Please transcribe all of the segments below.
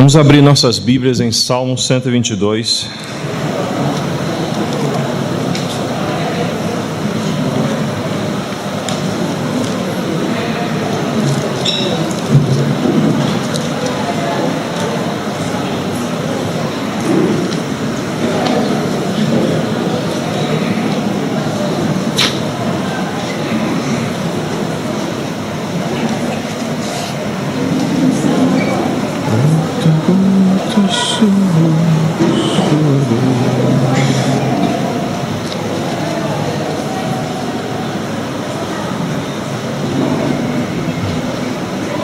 Vamos abrir nossas Bíblias em Salmo 122.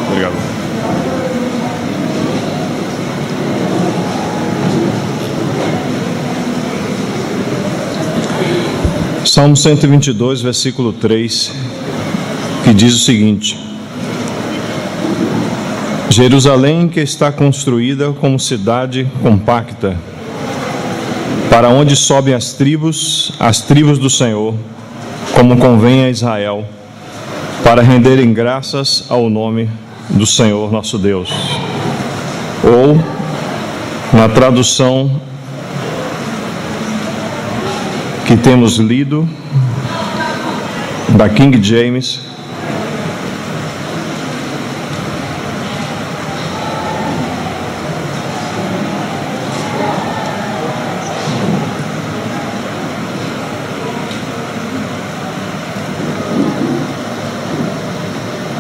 Obrigado. Salmo 122, versículo 3, que diz o seguinte: Jerusalém, que está construída como cidade compacta, para onde sobem as tribos do Senhor, como convém a Israel, para renderem graças ao nome do Senhor nosso Deus. Ou, na tradução que temos lido, da King James,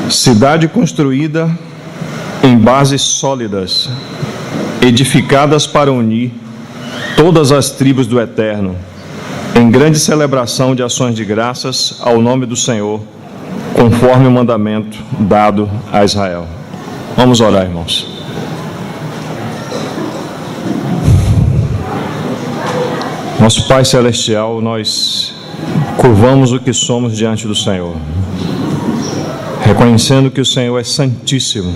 cidade construída em bases sólidas, edificadas para unir todas as tribos do Eterno, em grande celebração de ações de graças ao nome do Senhor, conforme o mandamento dado a Israel. Vamos orar, irmãos. Nosso Pai Celestial, nós curvamos o que somos diante do Senhor, reconhecendo que o Senhor é santíssimo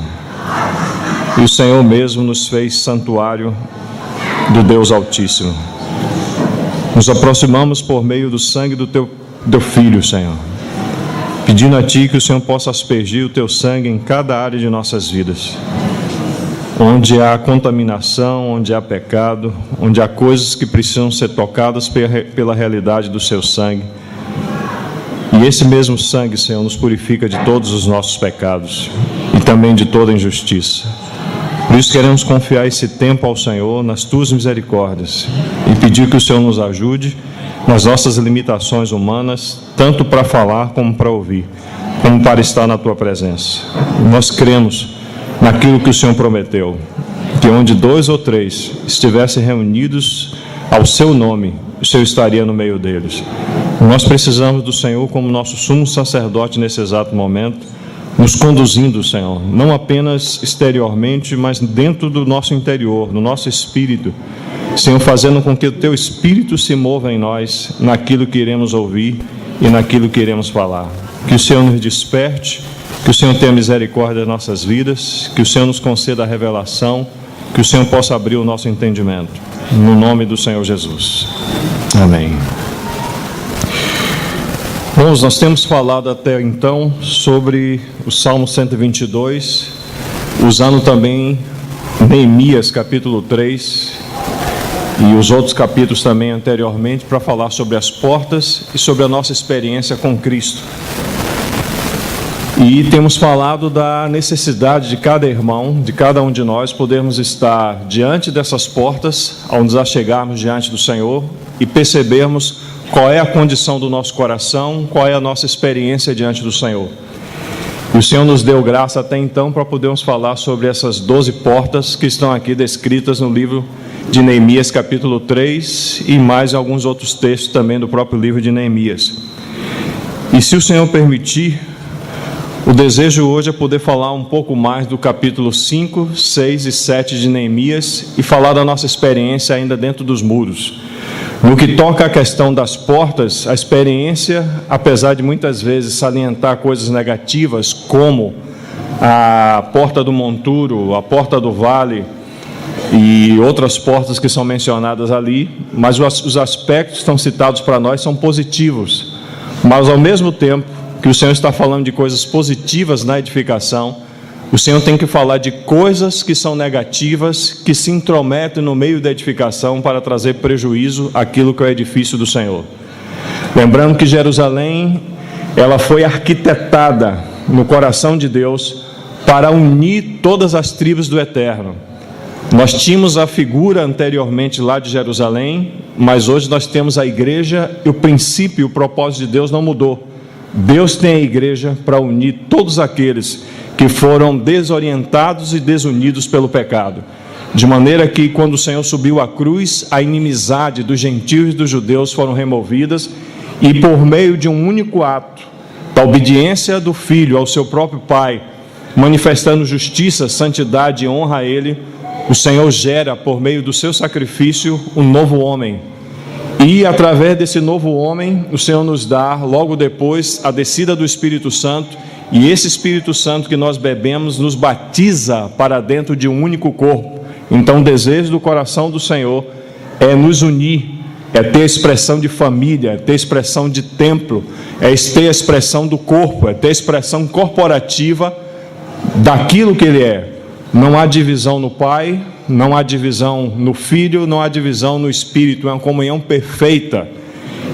e o Senhor mesmo nos fez santuário do Deus Altíssimo. Nos aproximamos por meio do sangue do teu Filho, Senhor, pedindo a Ti que o Senhor possa aspergir o Teu sangue em cada área de nossas vidas, onde há contaminação, onde há pecado, onde há coisas que precisam ser tocadas pela realidade do Seu sangue. E esse mesmo sangue, Senhor, nos purifica de todos os nossos pecados e também de toda injustiça. Por isso queremos confiar esse tempo ao Senhor nas Tuas misericórdias e pedir que o Senhor nos ajude nas nossas limitações humanas, tanto para falar como para ouvir, como para estar na Tua presença. Nós cremos naquilo que o Senhor prometeu, que onde 2 ou 3 estivessem reunidos ao Seu nome, o Senhor estaria no meio deles. Nós precisamos do Senhor como nosso sumo sacerdote nesse exato momento, nos conduzindo, Senhor, não apenas exteriormente, mas dentro do nosso interior, no nosso espírito, Senhor, fazendo com que o Teu Espírito se mova em nós, naquilo que iremos ouvir e naquilo que iremos falar. Que o Senhor nos desperte, que o Senhor tenha misericórdia das nossas vidas, que o Senhor nos conceda a revelação, que o Senhor possa abrir o nosso entendimento. No nome do Senhor Jesus. Amém. Bom, nós temos falado até então sobre o Salmo 122, usando também Neemias capítulo 3 e os outros capítulos também anteriormente para falar sobre as portas e sobre a nossa experiência com Cristo. E temos falado da necessidade de cada irmão, de cada um de nós, podermos estar diante dessas portas, ao nos achegarmos diante do Senhor e percebermos qual é a condição do nosso coração, qual é a nossa experiência diante do Senhor. E o Senhor nos deu graça até então para podermos falar sobre essas 12 portas que estão aqui descritas no livro de Neemias capítulo 3 e mais alguns outros textos também do próprio livro de Neemias. E se o Senhor permitir, o desejo hoje é poder falar um pouco mais do capítulo 5, 6 e 7 de Neemias e falar da nossa experiência ainda dentro dos muros. No que toca à questão das portas, a experiência, apesar de muitas vezes salientar coisas negativas, como a porta do monturo, a porta do vale e outras portas que são mencionadas ali, mas os aspectos que estão citados para nós são positivos. Mas ao mesmo tempo que o Senhor está falando de coisas positivas na edificação, O Senhor tem que falar de coisas que são negativas, que se intrometem no meio da edificação para trazer prejuízo àquilo que é o edifício do Senhor. Lembrando que Jerusalém, ela foi arquitetada no coração de Deus para unir todas as tribos do Eterno. Nós tínhamos a figura anteriormente lá de Jerusalém, mas hoje nós temos a igreja e o princípio e o propósito de Deus não mudou. Deus tem a igreja para unir todos aqueles que foram desorientados e desunidos pelo pecado. De maneira que quando o Senhor subiu à cruz, a inimizade dos gentios e dos judeus foram removidas, e por meio de um único ato, da obediência do Filho ao seu próprio Pai, manifestando justiça, santidade e honra a Ele, o Senhor gera, por meio do seu sacrifício, um novo homem. E através desse novo homem, o Senhor nos dá, logo depois, a descida do Espírito Santo, e esse Espírito Santo que nós bebemos nos batiza para dentro de um único corpo. Então o desejo do coração do Senhor é nos unir, é ter a expressão de família, é ter a expressão de templo, é ter a expressão do corpo, é ter a expressão corporativa daquilo que Ele é. Não há divisão no Pai, não há divisão no Filho, não há divisão no Espírito, é uma comunhão perfeita.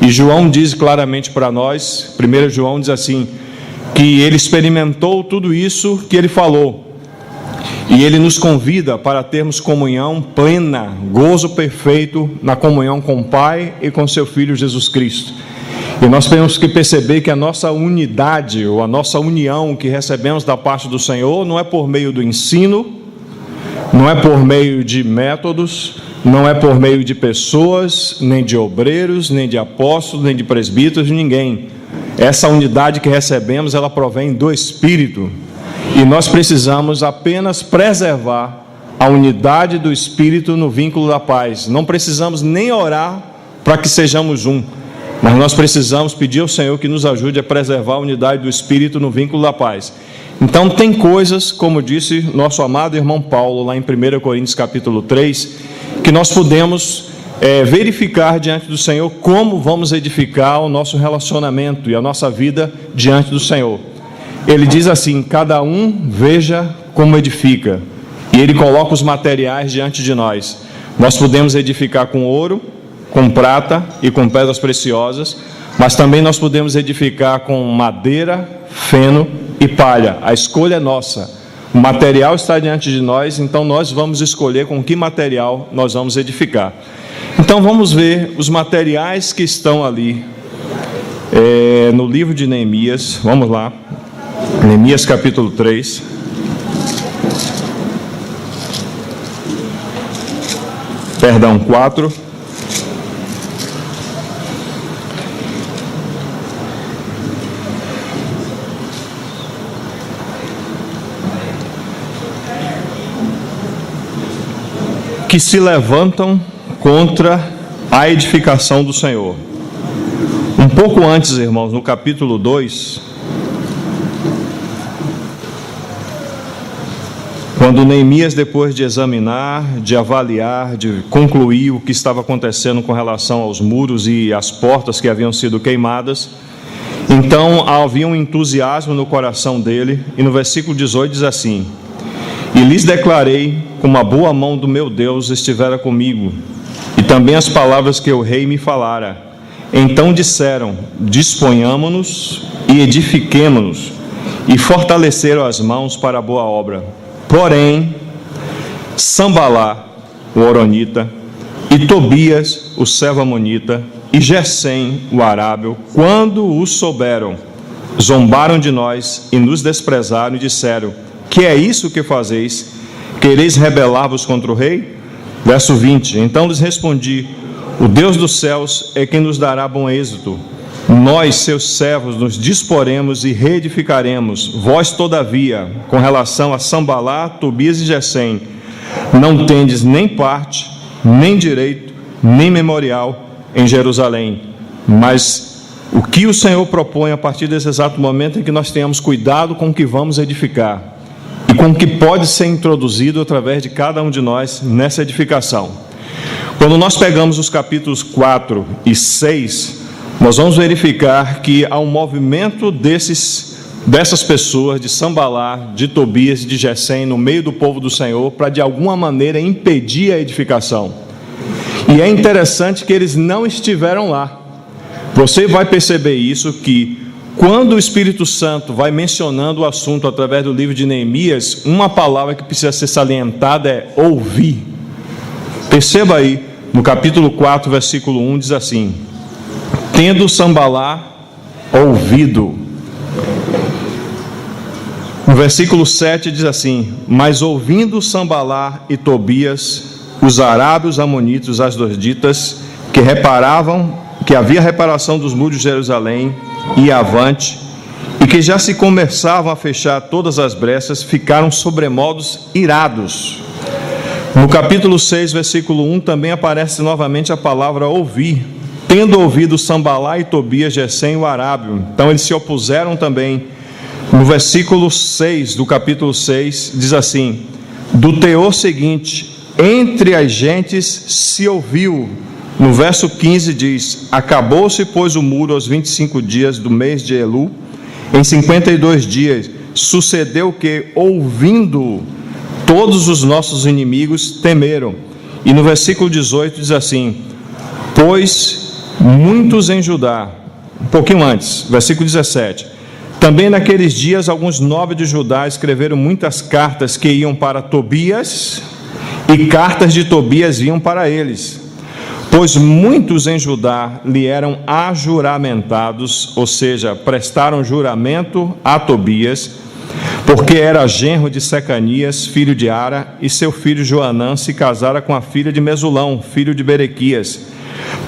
E João diz claramente para nós, 1 João diz assim, que ele experimentou tudo isso que ele falou. E ele nos convida para termos comunhão plena, gozo perfeito na comunhão com o Pai e com seu Filho Jesus Cristo. E nós temos que perceber que a nossa unidade, ou a nossa união que recebemos da parte do Senhor, não é por meio do ensino, não é por meio de métodos, não é por meio de pessoas, nem de obreiros, nem de apóstolos, nem de presbíteros, de ninguém. Essa unidade que recebemos, ela provém do Espírito. E nós precisamos apenas preservar a unidade do Espírito no vínculo da paz. Não precisamos nem orar para que sejamos um, mas nós precisamos pedir ao Senhor que nos ajude a preservar a unidade do Espírito no vínculo da paz. Então tem coisas, como disse nosso amado irmão Paulo, lá em 1 Coríntios capítulo 3, que nós podemos verificar diante do Senhor como vamos edificar o nosso relacionamento e a nossa vida diante do Senhor. Ele diz assim, cada um veja como edifica, e ele coloca os materiais diante de nós. Nós podemos edificar com ouro, com prata e com pedras preciosas, mas também nós podemos edificar com madeira, feno e palha. A escolha é nossa, o material está diante de nós, então nós vamos escolher com que material nós vamos edificar. Então vamos ver os materiais que estão ali no livro de Neemias. Vamos lá, Neemias capítulo 3. Perdão, 4. Que se levantam contra a edificação do Senhor. Um pouco antes, irmãos, no capítulo 2, quando Neemias, depois de examinar, de avaliar, de concluir o que estava acontecendo com relação aos muros e às portas que haviam sido queimadas, então havia um entusiasmo no coração dele, e no versículo 18 diz assim: e lhes declarei como a boa mão do meu Deus estivera comigo, e também as palavras que o rei me falara. Então disseram: disponhamo-nos e edifiquemo-nos, e fortaleceram as mãos para a boa obra. Porém, Sambalá, o horonita, e Tobias, o servo amonita, e Gesem, o arábio, quando o souberam, zombaram de nós e nos desprezaram e disseram: que é isso que fazeis? Quereis rebelar-vos contra o rei? Verso 20. Então lhes respondi: o Deus dos céus é quem nos dará bom êxito. Nós, seus servos, nos disporemos e reedificaremos. Vós, todavia, com relação a Sambalá, Tobias e Gesem, não tendes nem parte, nem direito, nem memorial em Jerusalém. Mas o que o Senhor propõe a partir desse exato momento é que nós tenhamos cuidado com o que vamos edificar e com o que pode ser introduzido através de cada um de nós nessa edificação. Quando nós pegamos os capítulos 4 e 6, nós vamos verificar que há um movimento desses dessas pessoas, de Sanbalat, de Tobias e de Gesem, no meio do povo do Senhor, para de alguma maneira impedir a edificação. E é interessante que eles não estiveram lá. Você vai perceber isso, que quando o Espírito Santo vai mencionando o assunto através do livro de Neemias, uma palavra que precisa ser salientada é ouvir. Perceba aí, no capítulo 4, versículo 1, diz assim: tendo Sanbalat ouvido. No versículo 7 diz assim: mas ouvindo Sanbalat e Tobias, os arábios, amonitas, os asdoditas, que reparavam que havia reparação dos muros de Jerusalém e avante, e que já se começavam a fechar todas as brechas, ficaram sobremodos irados. No capítulo 6, versículo 1, também aparece novamente a palavra ouvir. Tendo ouvido Sanbalat e Tobias, Gesem e o arábio. Então eles se opuseram também. No versículo 6 do capítulo 6, diz assim: do teor seguinte, entre as gentes se ouviu. No verso 15 diz: acabou-se, pois, o muro aos 25 dias do mês de Elu. Em 52 dias sucedeu que, ouvindo, todos os nossos inimigos temeram. E no versículo 18 diz assim: pois muitos em Judá, um pouquinho antes, versículo 17: também naqueles dias alguns nobres de Judá escreveram muitas cartas que iam para Tobias, e cartas de Tobias iam para eles. Pois muitos em Judá lhe eram ajuramentados, ou seja, prestaram juramento a Tobias, porque era genro de Secanias, filho de Ara, e seu filho Joanã se casara com a filha de Mesulão, filho de Berequias.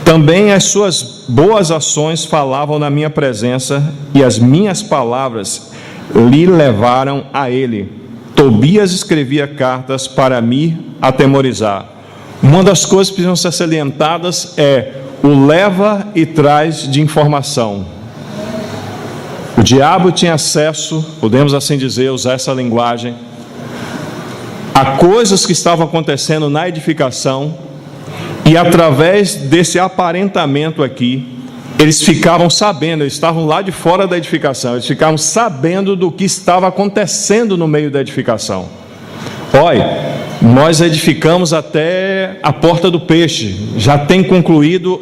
Também as suas boas ações falavam na minha presença, e as minhas palavras lhe levaram a ele. Tobias escrevia cartas para me atemorizar. Uma das coisas que precisam ser salientadas é o leva e traz de informação. O diabo tinha acesso, podemos assim dizer, usar essa linguagem, a coisas que estavam acontecendo na edificação, e através desse aparentamento aqui, eles ficavam sabendo, eles estavam lá de fora da edificação, eles ficavam sabendo do que estava acontecendo no meio da edificação. Olha, nós edificamos até a porta do peixe, já tem concluído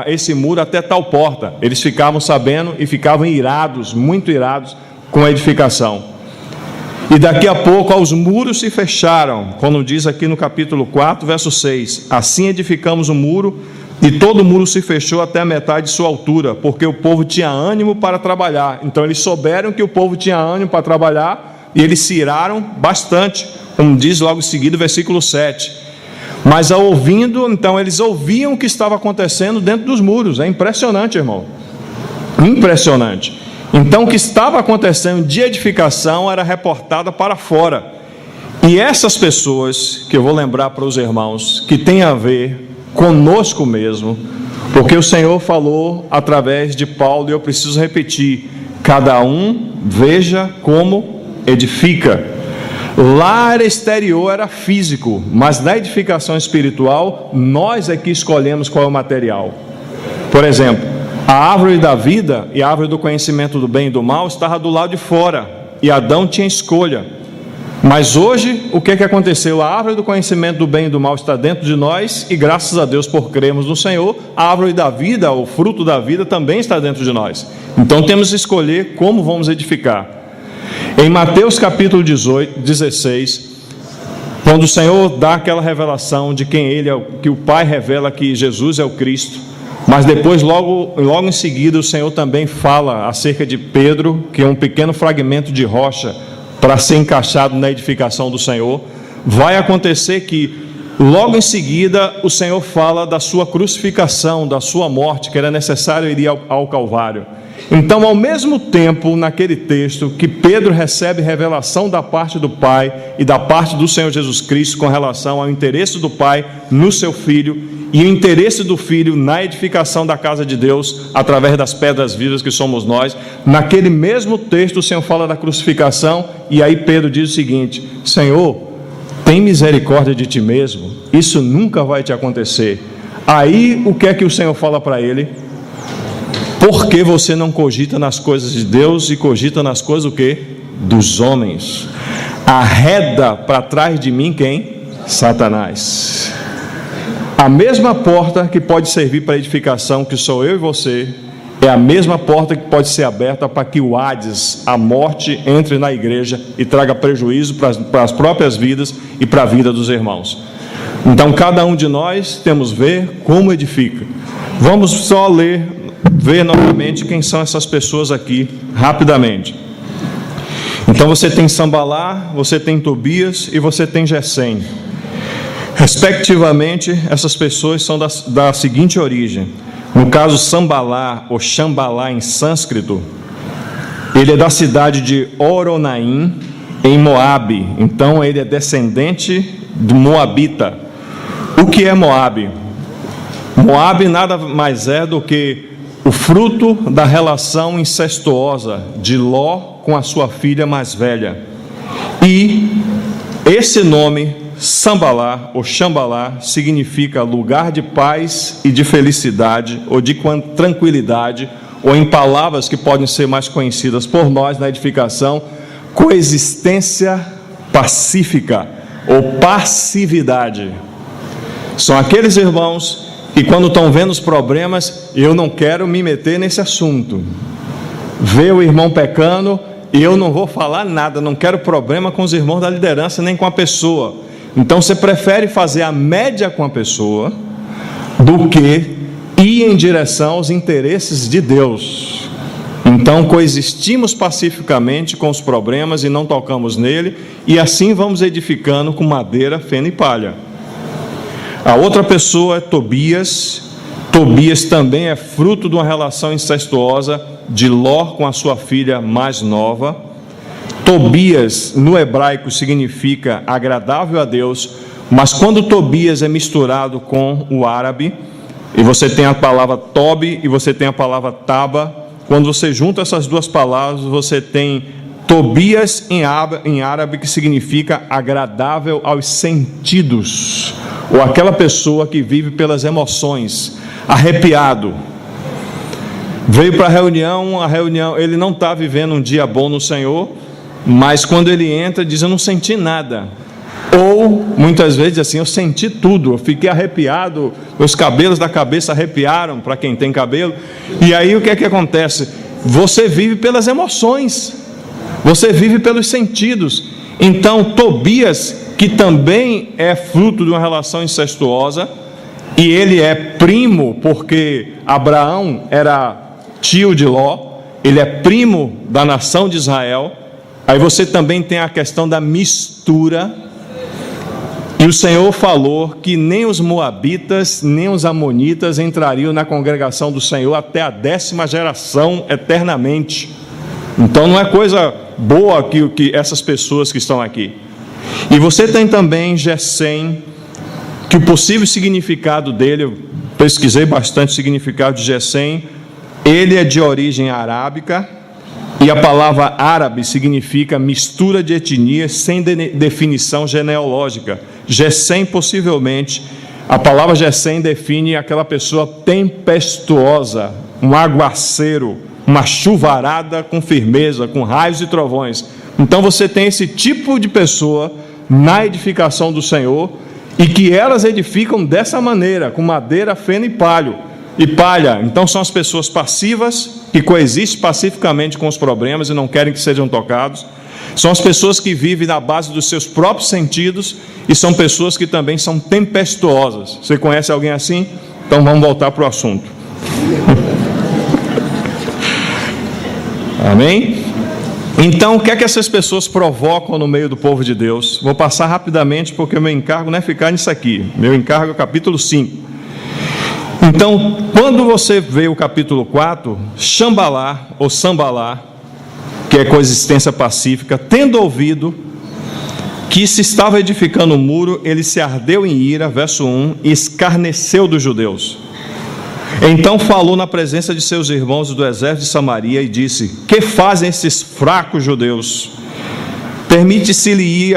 esse muro até tal porta. Eles ficavam sabendo e ficavam irados, muito irados com a edificação. E daqui a pouco os muros se fecharam, como diz aqui no capítulo 4, verso 6. Assim edificamos o muro, e todo o muro se fechou até a metade de sua altura, porque o povo tinha ânimo para trabalhar. Então eles souberam que o povo tinha ânimo para trabalhar, e eles se iraram bastante, como diz logo em seguida o versículo 7. Mas ao ouvindo, então eles ouviam o que estava acontecendo dentro dos muros. É impressionante, irmão, impressionante. Então o que estava acontecendo de edificação era reportada para fora. E essas pessoas, que eu vou lembrar para os irmãos, que tem a ver conosco mesmo, porque o Senhor falou através de Paulo, e eu preciso repetir: cada um veja como edifica. Lar exterior era físico, mas na edificação espiritual, nós é que escolhemos qual é o material. Por exemplo, a árvore da vida e a árvore do conhecimento do bem e do mal estava do lado de fora, e Adão tinha escolha. Mas hoje, o que aconteceu? A árvore do conhecimento do bem e do mal está dentro de nós, e graças a Deus por crermos no Senhor, a árvore da vida, o fruto da vida, também está dentro de nós. Então temos que escolher como vamos edificar. Em Mateus capítulo 16, quando o Senhor dá aquela revelação de quem Ele é, que o Pai revela que Jesus é o Cristo, mas depois, logo em seguida, o Senhor também fala acerca de Pedro, que é um pequeno fragmento de rocha para ser encaixado na edificação do Senhor. Vai acontecer que, logo em seguida, o Senhor fala da sua crucificação, da sua morte, que era necessário ir ao Calvário. Então, ao mesmo tempo, naquele texto, que Pedro recebe revelação da parte do Pai e da parte do Senhor Jesus Cristo com relação ao interesse do Pai no seu Filho, e o interesse do Filho na edificação da casa de Deus, através das pedras vivas que somos nós, naquele mesmo texto o Senhor fala da crucificação, e aí Pedro diz o seguinte: Senhor, tem misericórdia de ti mesmo, isso nunca vai te acontecer. Aí o que é que o Senhor fala para ele? Porque você não cogita nas coisas de Deus e cogita nas coisas o quê? Dos homens. Arreda para trás de mim quem? Satanás. A mesma porta que pode servir para edificação, que sou eu e você, é a mesma porta que pode ser aberta para que o Hades, a morte, entre na igreja e traga prejuízo para as próprias vidas e para a vida dos irmãos. Então cada um de nós temos ver como edifica. Vamos só ver novamente quem são essas pessoas aqui, rapidamente. Então você tem Sambalá, você tem Tobias e você tem Gesem. Respectivamente, essas pessoas são da seguinte origem. No caso, Sambalá, ou Shambalá em sânscrito, ele é da cidade de Horonaim, em Moabe. Então ele é descendente do Moabita. O que é Moabe? Moabe nada mais é do que o fruto da relação incestuosa de Ló com a sua filha mais velha. E esse nome, Sambalá ou Shambalá, significa lugar de paz e de felicidade, ou de tranquilidade, ou em palavras que podem ser mais conhecidas por nós na edificação, coexistência pacífica ou passividade. São aqueles irmãos que quando estão vendo os problemas, eu não quero me meter nesse assunto. Vê o irmão pecando e eu não vou falar nada, não quero problema com os irmãos da liderança nem com a pessoa. Então você prefere fazer a média com a pessoa do que ir em direção aos interesses de Deus. Então coexistimos pacificamente com os problemas e não tocamos nele, e assim vamos edificando com madeira, feno e palha. A outra pessoa é Tobias. Tobias também é fruto de uma relação incestuosa de Ló com a sua filha mais nova. Tobias no hebraico significa agradável a Deus, mas quando Tobias é misturado com o árabe, e você tem a palavra Tobi e você tem a palavra Taba, quando você junta essas duas palavras, você tem Tobias em árabe, que significa agradável aos sentidos, ou aquela pessoa que vive pelas emoções, arrepiado. Veio para a reunião, ele não está vivendo um dia bom no Senhor, mas quando ele entra, diz: eu não senti nada. Ou, muitas vezes, assim, eu senti tudo, eu fiquei arrepiado, os cabelos da cabeça arrepiaram, para quem tem cabelo. E aí o que é que acontece? Você vive pelas emoções, você vive pelos sentidos. Então Tobias, que também é fruto de uma relação incestuosa, e ele é primo, porque Abraão era tio de Ló, ele é primo da nação de Israel. Aí você também tem a questão da mistura, e o Senhor falou que nem os moabitas, nem os amonitas entrariam na congregação do Senhor até a 10ª geração eternamente. Então não é coisa boa que essas pessoas que estão aqui. E você tem também Gesem, que o possível significado dele, eu pesquisei bastante o significado de Gesem, ele é de origem arábica, e a palavra árabe significa mistura de etnias sem definição genealógica. Gesem, possivelmente, a palavra Gesem define aquela pessoa tempestuosa, um aguaceiro, uma chuvarada com firmeza, com raios e trovões. Então você tem esse tipo de pessoa na edificação do Senhor, e que elas edificam dessa maneira, com madeira, feno e palha. Então são as pessoas passivas, que coexistem pacificamente com os problemas e não querem que sejam tocados. São as pessoas que vivem na base dos seus próprios sentidos, e são pessoas que também são tempestuosas. Você conhece alguém assim? Então vamos voltar para o assunto. Amém? Então, o que é que essas pessoas provocam no meio do povo de Deus? Vou passar rapidamente, porque o meu encargo não é ficar nisso aqui. Meu encargo é o capítulo 5. Então, quando você vê o capítulo 4, Shambalá, ou Sambalá, que é coexistência pacífica, tendo ouvido que se estava edificando o muro, ele se ardeu em ira, verso 1, e escarneceu dos judeus. Então falou na presença de seus irmãos do exército de Samaria e disse: que fazem esses fracos judeus? Permite-se-lhe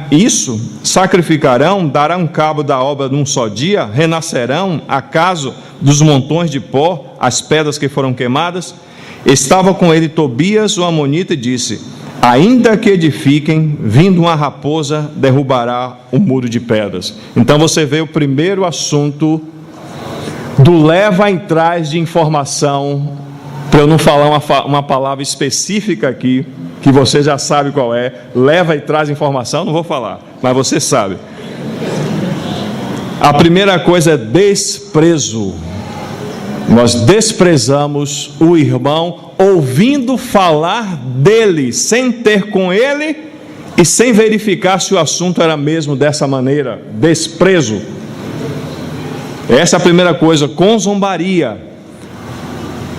isso? Sacrificarão? Darão cabo da obra num só dia? Renascerão? Acaso dos montões de pó, as pedras que foram queimadas. Estava com ele Tobias, o amonita, e disse: ainda que edifiquem, vindo uma raposa, derrubará o muro de pedras. Então você vê o primeiro assunto do leva em trás de informação, para eu não falar uma palavra específica aqui, que você já sabe qual é. Leva e traz informação, não vou falar, mas você sabe. A primeira coisa é desprezo. Nós desprezamos o irmão, ouvindo falar dele, sem ter com ele e sem verificar se o assunto era mesmo dessa maneira. Desprezo. Essa é a primeira coisa, com zombaria.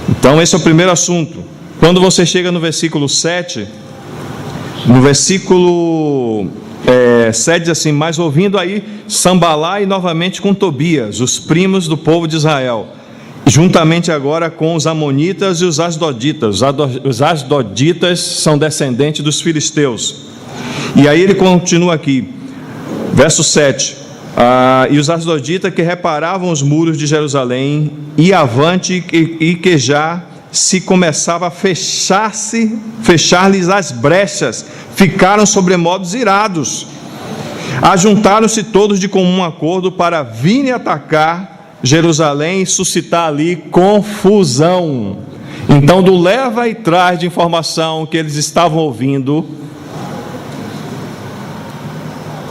Então esse é o primeiro assunto. Quando você chega no versículo 7, no versículo 7 diz assim: mas ouvindo aí Sambalá novamente com Tobias, os primos do povo de Israel, juntamente agora com os amonitas e os asdoditas. Os asdoditas são descendentes dos filisteus. E aí ele continua aqui, verso 7: e os asdoditas que reparavam os muros de Jerusalém, e avante, e que já se começava a fechar-lhes as brechas, ficaram sobremodo irados. Ajuntaram-se todos de comum acordo para virem atacar Jerusalém e suscitar ali confusão. Então, do leva e traz de informação que eles estavam ouvindo,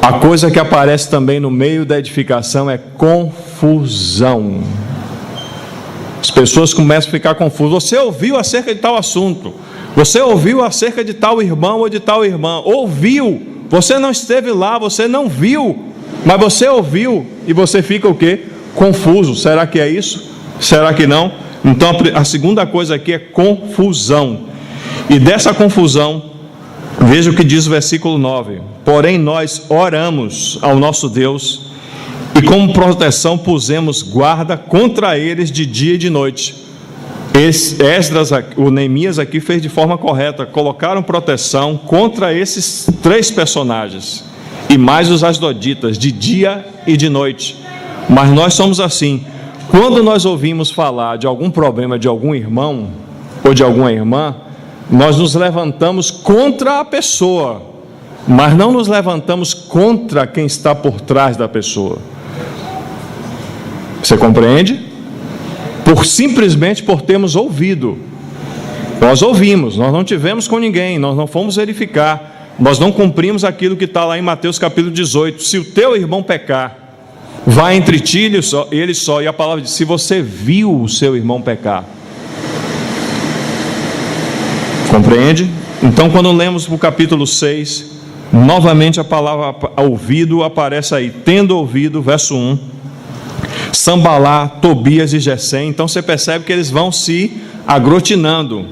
a coisa que aparece também no meio da edificação é confusão. As pessoas começam a ficar confusas. Você ouviu acerca de tal assunto, você ouviu acerca de tal irmão ou de tal irmã, ouviu, você não esteve lá, você não viu, mas você ouviu, e você fica o quê? Confuso. Será que é isso? Será que não? Então a segunda coisa aqui é confusão. E dessa confusão, veja o que diz o versículo 9: porém nós oramos ao nosso Deus, e como proteção pusemos guarda contra eles de dia e de noite. Esdras, o Neemias aqui fez de forma correta, colocaram proteção contra esses três personagens, e mais os asdoditas, de dia e de noite. Mas nós somos assim, quando nós ouvimos falar de algum problema de algum irmão ou de alguma irmã, nós nos levantamos contra a pessoa, mas não nos levantamos contra quem está por trás da pessoa. Você compreende? Simplesmente por termos ouvido. Nós ouvimos, nós não tivemos com ninguém, nós não fomos verificar, nós não cumprimos aquilo que está lá em Mateus capítulo 18. Se o teu irmão pecar, vai entre ti e ele só. E a palavra diz: se você viu o seu irmão pecar. Compreende? Então, quando lemos o capítulo 6, novamente a palavra ouvido aparece aí. Tendo ouvido, verso 1, Sambalá, Tobias e Gesem. Então você percebe que eles vão se aglutinando,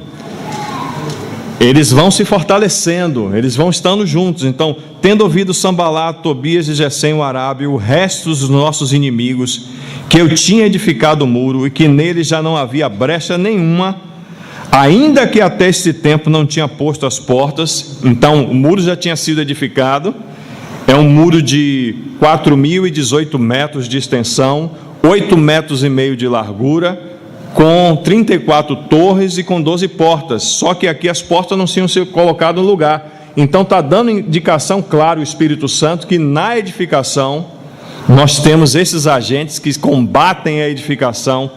eles vão se fortalecendo, eles vão estando juntos. Então, tendo ouvido Sambalá, Tobias e Gesem o arábio, o resto dos nossos inimigos, que eu tinha edificado o muro e que nele já não havia brecha nenhuma, ainda que até este tempo não tinha posto as portas. Então o muro já tinha sido edificado. É um muro de 4.018 metros de extensão, 8,5 metros de largura, com 34 torres e com 12 portas. Só que aqui as portas não tinham sido colocadas no lugar. Então está dando indicação clara o Espírito Santo que na edificação nós temos esses agentes que combatem a edificação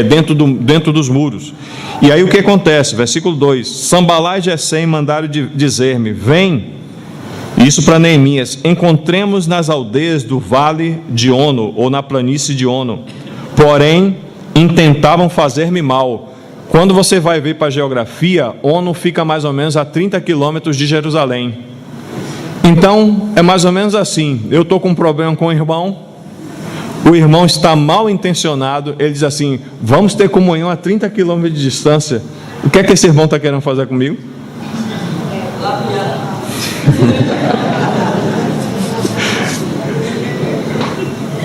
dentro dos muros. E aí o que acontece? Versículo 2: Sambalá e Gesem mandaram dizer-me: vem, isso para Neemias, encontremos nas aldeias do vale de Ono, ou na planície de Ono, porém intentavam fazer-me mal. Quando você vai ver para a geografia, Ono fica mais ou menos a 30 quilômetros de Jerusalém. Então é mais ou menos assim: eu estou com um problema com o irmão está mal intencionado, ele diz assim: vamos ter comunhão a 30 quilômetros de distância. O que é que esse irmão está querendo fazer comigo?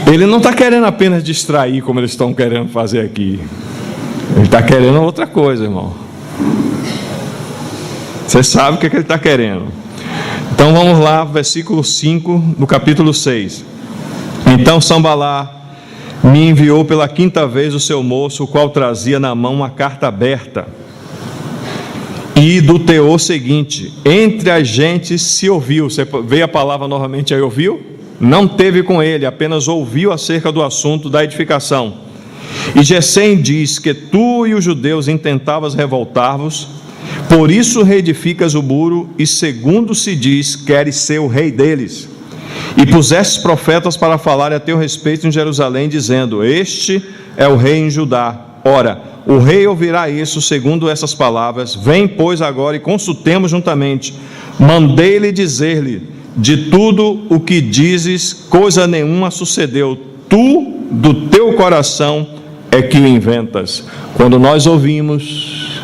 Ele não está querendo apenas distrair, como eles estão querendo fazer aqui. Ele está querendo outra coisa, irmão. Você sabe o que ele está querendo. Então vamos lá, versículo 5 do capítulo 6. Então Sambalá, me enviou pela 5ª vez o seu moço, o qual trazia na mão uma carta aberta, e do teor seguinte: entre as gentes se ouviu. Você vê a palavra novamente aí, ouviu? Não teve com ele, apenas ouviu acerca do assunto da edificação. E Gesem diz que tu e os judeus intentavas revoltar-vos, por isso reedificas o muro, e segundo se diz, queres ser o rei deles. E pusestes profetas para falar a teu respeito em Jerusalém, dizendo: este é o rei em Judá. Ora, o rei ouvirá isso segundo essas palavras. Vem, pois, agora e consultemos juntamente. Mandei-lhe dizer-lhe: de tudo o que dizes, coisa nenhuma sucedeu. Tu, do teu coração, é que o inventas. Quando nós ouvimos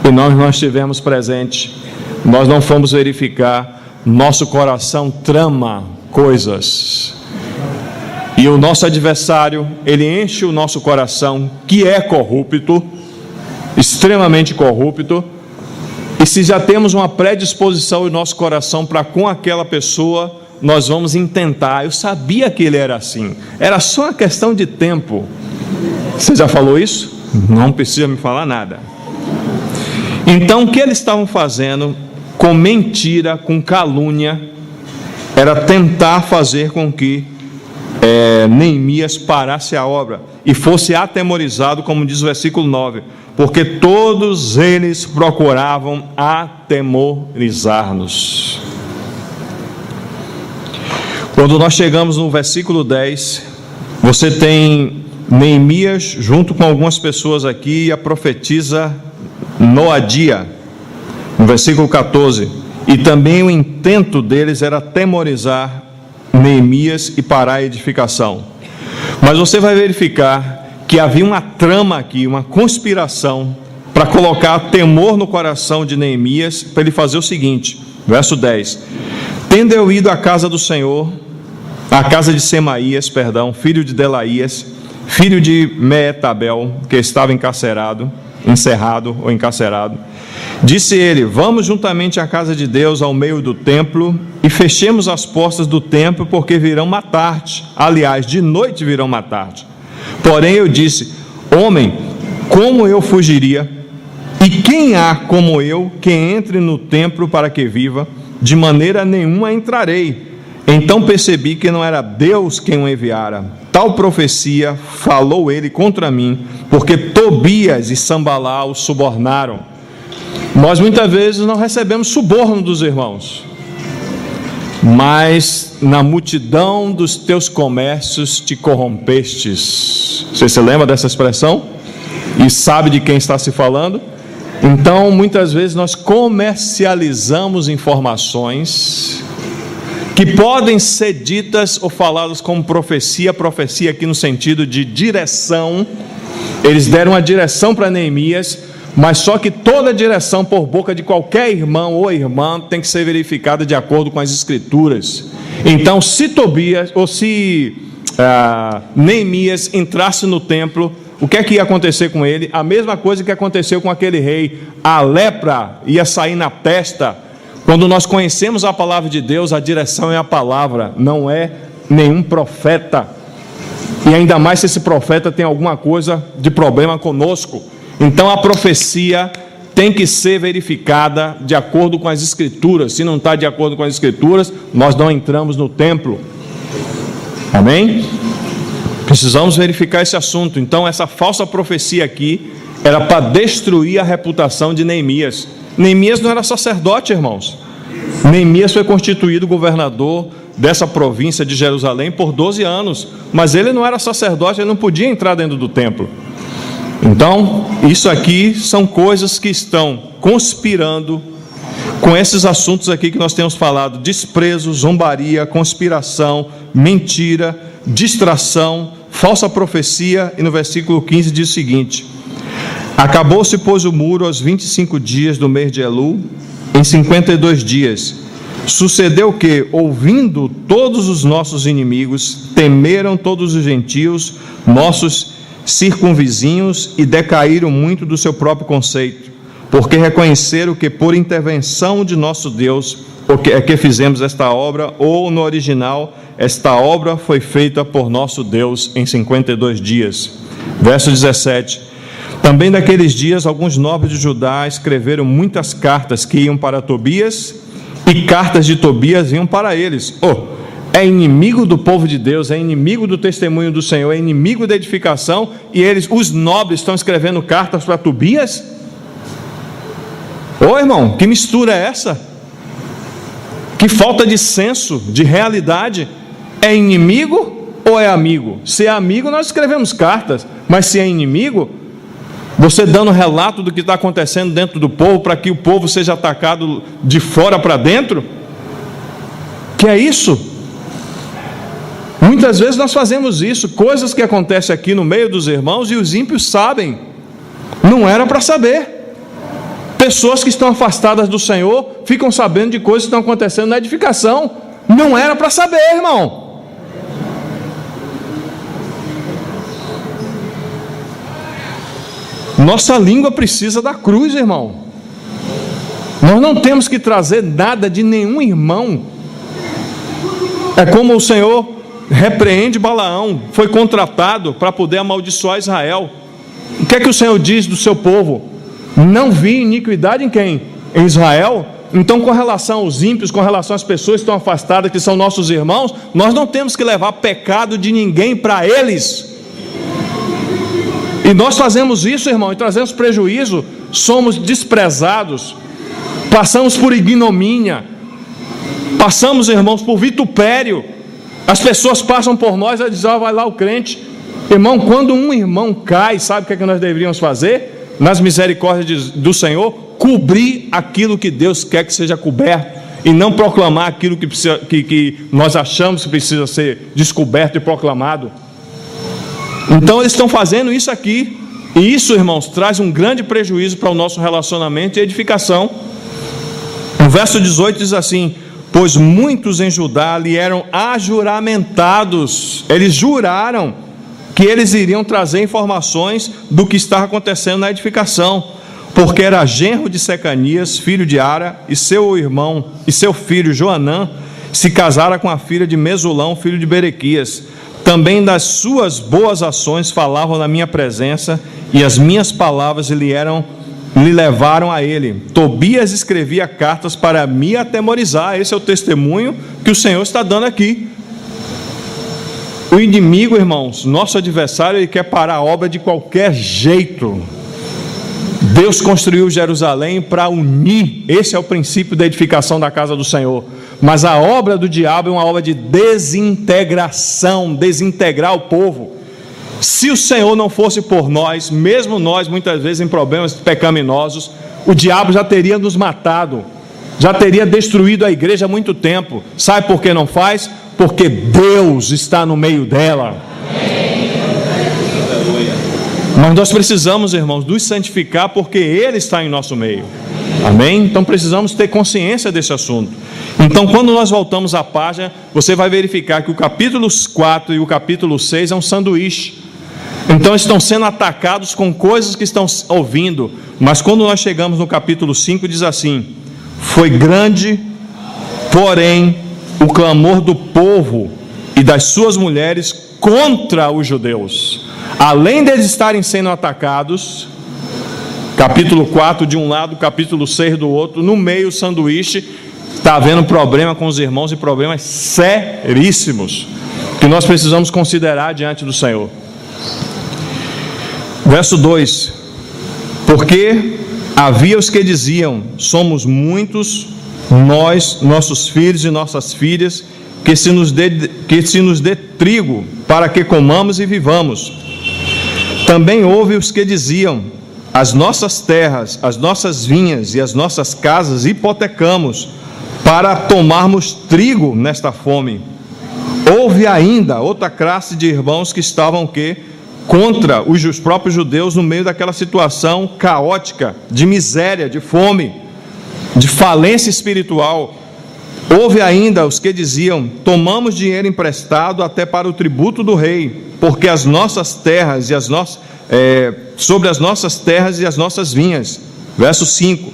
e nós não estivemos presentes, nós não fomos verificar, nosso coração trama coisas. E o nosso adversário, ele enche o nosso coração, que é corrupto, extremamente corrupto. E se já temos uma predisposição em nosso coração para com aquela pessoa, nós vamos intentar. Eu sabia que ele era assim, era só uma questão de tempo. Você já falou isso? Não precisa me falar nada. Então o que eles estavam fazendo com mentira, com calúnia, era tentar fazer com que Neemias parasse a obra e fosse atemorizado, como diz o versículo 9, porque todos eles procuravam atemorizar-nos. Quando nós chegamos no versículo 10, você tem Neemias junto com algumas pessoas aqui, e a profetisa Noadia, no versículo 14, e também o intento deles era atemorizar Neemias e parar a edificação. Mas você vai verificar que havia uma trama aqui, uma conspiração para colocar temor no coração de Neemias, para ele fazer o seguinte, verso 10: tendo eu ido à casa do Senhor, à casa de Semaías, filho de Delaías, filho de Meetabel, que estava encerrado, disse ele: vamos juntamente à casa de Deus, ao meio do templo, e fechemos as portas do templo, porque virão matar-te. Aliás, de noite virão matar-te. Porém eu disse: homem, como eu fugiria? E quem há como eu que entre no templo para que viva? De maneira nenhuma entrarei. Então percebi que não era Deus quem o enviara. Tal profecia falou ele contra mim, porque Tobias e Sambalá o subornaram. Nós muitas vezes não recebemos suborno dos irmãos, mas na multidão dos teus comércios te corrompestes. Você se lembra dessa expressão? E sabe de quem está se falando? Então, muitas vezes nós comercializamos informações que podem ser ditas ou faladas como profecia aqui no sentido de direção. Eles deram uma direção para Neemias, mas só que toda direção por boca de qualquer irmão ou irmã tem que ser verificada de acordo com as escrituras. Então, se Tobias ou se Neemias entrasse no templo, o que é que ia acontecer com ele? A mesma coisa que aconteceu com aquele rei. A lepra ia sair na testa. Quando nós conhecemos a palavra de Deus, a direção é a palavra, não é nenhum profeta. E ainda mais se esse profeta tem alguma coisa de problema conosco. Então a profecia tem que ser verificada de acordo com as escrituras. Se não está de acordo com as escrituras, nós não entramos no templo. Amém? Precisamos verificar esse assunto. Então essa falsa profecia aqui era para destruir a reputação de Neemias. Neemias não era sacerdote, irmãos. Neemias foi constituído governador dessa província de Jerusalém por 12 anos, mas ele não era sacerdote, ele não podia entrar dentro do templo. Então, isso aqui são coisas que estão conspirando com esses assuntos aqui que nós temos falado: desprezo, zombaria, conspiração, mentira, distração, falsa profecia. E no versículo 15 diz o seguinte: acabou-se, pois, o muro aos 25 dias do mês de Elul, em 52 dias. Sucedeu que, ouvindo todos os nossos inimigos, temeram todos os gentios, nossos circunvizinhos, e decaíram muito do seu próprio conceito, porque reconheceram que por intervenção de nosso Deus é que fizemos esta obra, ou no original, esta obra foi feita por nosso Deus em 52 dias. Verso 17: também naqueles dias alguns nobres de Judá escreveram muitas cartas que iam para Tobias, e cartas de Tobias iam para eles. É inimigo do povo de Deus, é inimigo do testemunho do Senhor, é inimigo da edificação, e eles, os nobres, estão escrevendo cartas para Tobias? Irmão, que mistura é essa? Que falta de senso, de realidade. É inimigo ou é amigo? Se é amigo, nós escrevemos cartas, mas se é inimigo, você dando relato do que está acontecendo dentro do povo, para que o povo seja atacado de fora para dentro? Que é isso? Muitas vezes nós fazemos isso, coisas que acontecem aqui no meio dos irmãos, e os ímpios sabem. Não era para saber. Pessoas que estão afastadas do Senhor ficam sabendo de coisas que estão acontecendo na edificação. Não era para saber, irmão. Nossa língua precisa da cruz, irmão. Nós não temos que trazer nada de nenhum irmão. É como o Senhor repreende Balaão, foi contratado para poder amaldiçoar Israel. O que é que o Senhor diz do seu povo? Não vi iniquidade em quem? Em Israel. Então, com relação aos ímpios, com relação às pessoas que estão afastadas, que são nossos irmãos, nós não temos que levar pecado de ninguém para eles. E nós fazemos isso, irmão, e trazemos prejuízo. Somos desprezados, passamos por ignomínia, passamos, irmãos, por vitupério. As pessoas passam por nós e dizem: vai lá o crente. Irmão, quando um irmão cai, sabe o que é que nós deveríamos fazer? Nas misericórdias do Senhor, cobrir aquilo que Deus quer que seja coberto, e não proclamar aquilo que nós achamos que precisa ser descoberto e proclamado. Então eles estão fazendo isso aqui, e isso, irmãos, traz um grande prejuízo para o nosso relacionamento e edificação. O verso 18 diz assim: pois muitos em Judá lhe eram ajuramentados, eles juraram que eles iriam trazer informações do que estava acontecendo na edificação, porque era genro de Secanias, filho de Ara, e seu irmão e seu filho Joanã se casara com a filha de Mesulão, filho de Berequias. Também das suas boas ações falavam na minha presença, e as minhas palavras lhe levaram a ele. Tobias escrevia cartas para me atemorizar. Esse é o testemunho que o Senhor está dando aqui. O inimigo, irmãos, nosso adversário, ele quer parar a obra de qualquer jeito. Deus construiu Jerusalém para unir. Esse é o princípio da edificação da casa do Senhor. Mas a obra do diabo é uma obra de desintegração, desintegrar o povo. Se o Senhor não fosse por nós, mesmo nós muitas vezes em problemas pecaminosos, o diabo já teria nos matado, já teria destruído a igreja há muito tempo. Sabe por que não faz? Porque Deus está no meio dela. Mas nós precisamos, irmãos, nos santificar, porque Ele está em nosso meio. Amém? Então precisamos ter consciência desse assunto. Então, quando nós voltamos à página, você vai verificar que o capítulo 4 e o capítulo 6 é um sanduíche. Então estão sendo atacados com coisas que estão ouvindo. Mas quando nós chegamos no capítulo 5, diz assim: foi grande, porém, o clamor do povo e das suas mulheres contra os judeus. Além deles estarem sendo atacados, capítulo 4 de um lado, capítulo 6 do outro, no meio o sanduíche, está havendo problema com os irmãos, e problemas seríssimos, que nós precisamos considerar diante do Senhor. Verso 2: porque havia os que diziam: somos muitos, nós, nossos filhos e nossas filhas, que se nos dê trigo, para que comamos e vivamos. Também houve os que diziam: as nossas terras, as nossas vinhas e as nossas casas hipotecamos, para tomarmos trigo nesta fome. Houve ainda outra classe de irmãos que estavam contra os próprios judeus, no meio daquela situação caótica, de miséria, de fome, de falência espiritual. Houve ainda os que diziam: tomamos dinheiro emprestado até para o tributo do rei, porque as nossas terras e sobre as nossas terras e as nossas vinhas. Verso 5: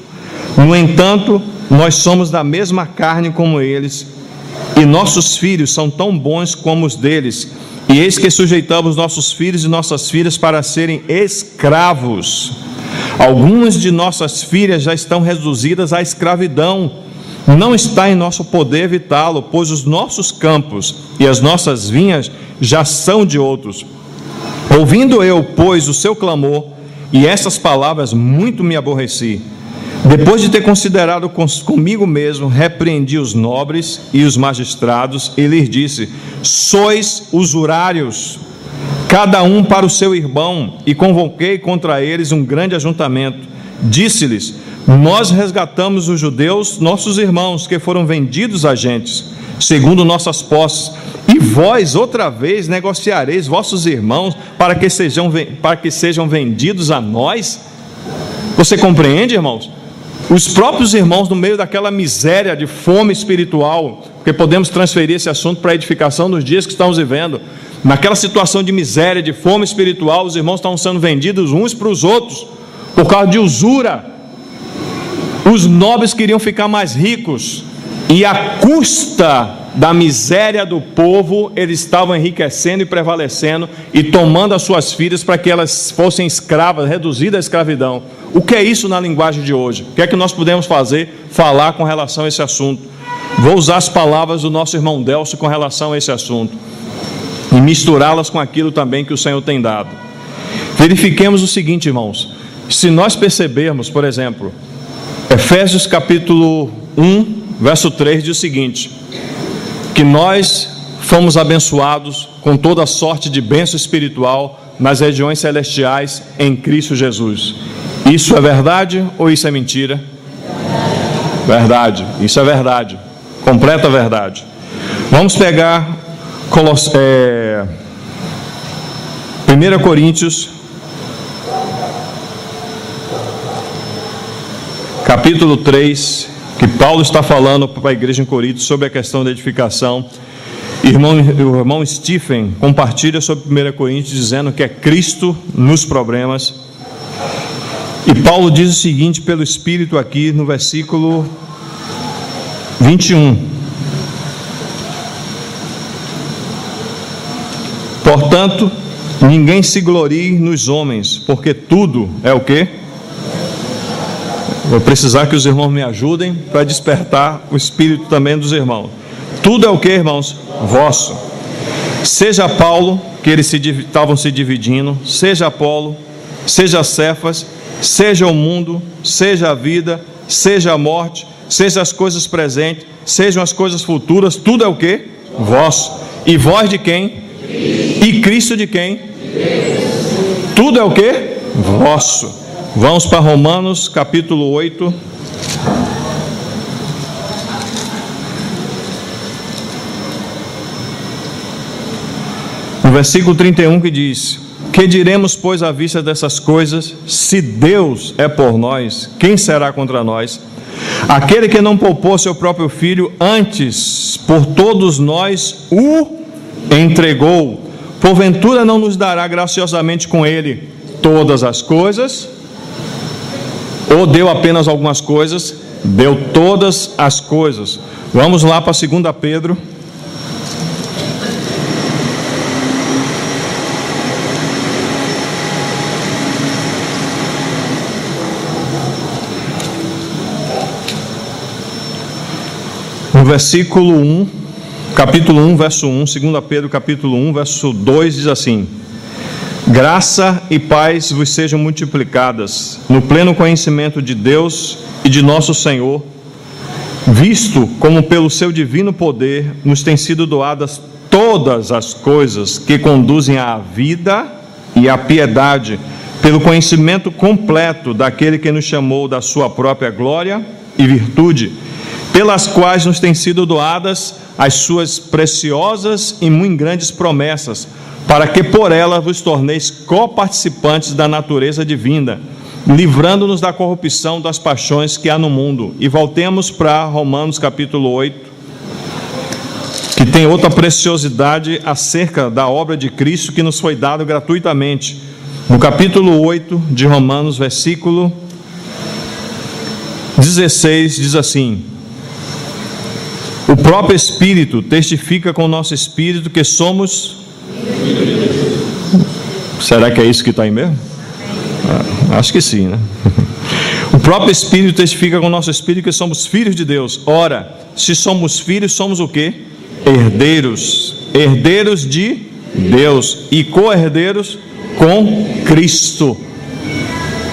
no entanto, nós somos da mesma carne como eles, e nossos filhos são tão bons como os deles, e eis que sujeitamos nossos filhos e nossas filhas para serem escravos. Algumas de nossas filhas já estão reduzidas à escravidão. Não está em nosso poder evitá-lo, pois os nossos campos e as nossas vinhas já são de outros. Ouvindo eu, pois, o seu clamor e essas palavras, muito me aborreci. Depois de ter considerado comigo mesmo, repreendi os nobres e os magistrados e lhes disse: sois usurários, cada um para o seu irmão, e convoquei contra eles um grande ajuntamento. Disse-lhes: nós resgatamos os judeus, nossos irmãos, que foram vendidos a gentes, segundo nossas posses, e vós outra vez negociareis vossos irmãos para que sejam vendidos a nós? Você compreende, irmãos? Os próprios irmãos, no meio daquela miséria de fome espiritual, porque podemos transferir esse assunto para a edificação dos dias que estamos vivendo, naquela situação de miséria, de fome espiritual, os irmãos estavam sendo vendidos uns para os outros, por causa de usura. Os nobres queriam ficar mais ricos, e à custa da miséria do povo, eles estavam enriquecendo e prevalecendo, e tomando as suas filhas para que elas fossem escravas, reduzidas à escravidão. O que é isso na linguagem de hoje? O que é que nós podemos falar com relação a esse assunto? Vou usar as palavras do nosso irmão Delcio com relação a esse assunto, e misturá-las com aquilo também que o Senhor tem dado. Verifiquemos o seguinte, irmãos: se nós percebermos, por exemplo, Efésios capítulo 1, verso 3 diz o seguinte: que nós fomos abençoados com toda sorte de bênção espiritual nas regiões celestiais em Cristo Jesus. Isso é verdade ou isso é mentira? Verdade, isso é verdade, completa verdade. Vamos pegar 1 Coríntios capítulo 3, que Paulo está falando para a igreja em Corinto sobre a questão da edificação. O irmão Stephen compartilha sobre 1 Coríntios, dizendo que é Cristo nos problemas. E Paulo diz o seguinte pelo Espírito aqui no versículo 21: portanto, ninguém se glorie nos homens, porque tudo é o quê? Vou precisar que os irmãos me ajudem para despertar o espírito também dos irmãos. Tudo é o que, irmãos? Vosso. Seja Paulo, que eles estavam se dividindo, seja Apolo, seja Cefas, seja o mundo, seja a vida, seja a morte, seja as coisas presentes, sejam as coisas futuras, tudo é o que? Vosso. E vós de quem? E Cristo de quem? Tudo é o que? Vosso. Vamos para Romanos capítulo 8. No versículo 31 que diz: que diremos, pois, à vista dessas coisas? Se Deus é por nós, quem será contra nós? Aquele que não poupou seu próprio filho, antes por todos nós o entregou, porventura não nos dará graciosamente com ele todas as coisas? Ou deu apenas algumas coisas? Deu todas as coisas. Vamos lá para 2 Pedro. No versículo 1, capítulo 1, verso 1, 2 Pedro capítulo 1, verso 2 diz assim: graça e paz vos sejam multiplicadas no pleno conhecimento de Deus e de nosso Senhor, visto como pelo seu divino poder nos têm sido doadas todas as coisas que conduzem à vida e à piedade, pelo conhecimento completo daquele que nos chamou da sua própria glória e virtude, pelas quais nos têm sido doadas as suas preciosas e muito grandes promessas, para que por ela vos torneis coparticipantes da natureza divina, livrando-nos da corrupção das paixões que há no mundo. E voltemos para Romanos capítulo 8, que tem outra preciosidade acerca da obra de Cristo que nos foi dado gratuitamente. No capítulo 8 de Romanos, versículo 16 diz assim: o próprio Espírito testifica com o nosso Espírito que somos... Será que é isso que está aí mesmo? Acho que sim, né? O próprio Espírito testifica com o nosso Espírito que somos filhos de Deus. Ora, se somos filhos, somos o quê? Herdeiros. Herdeiros de Deus e co-herdeiros com Cristo.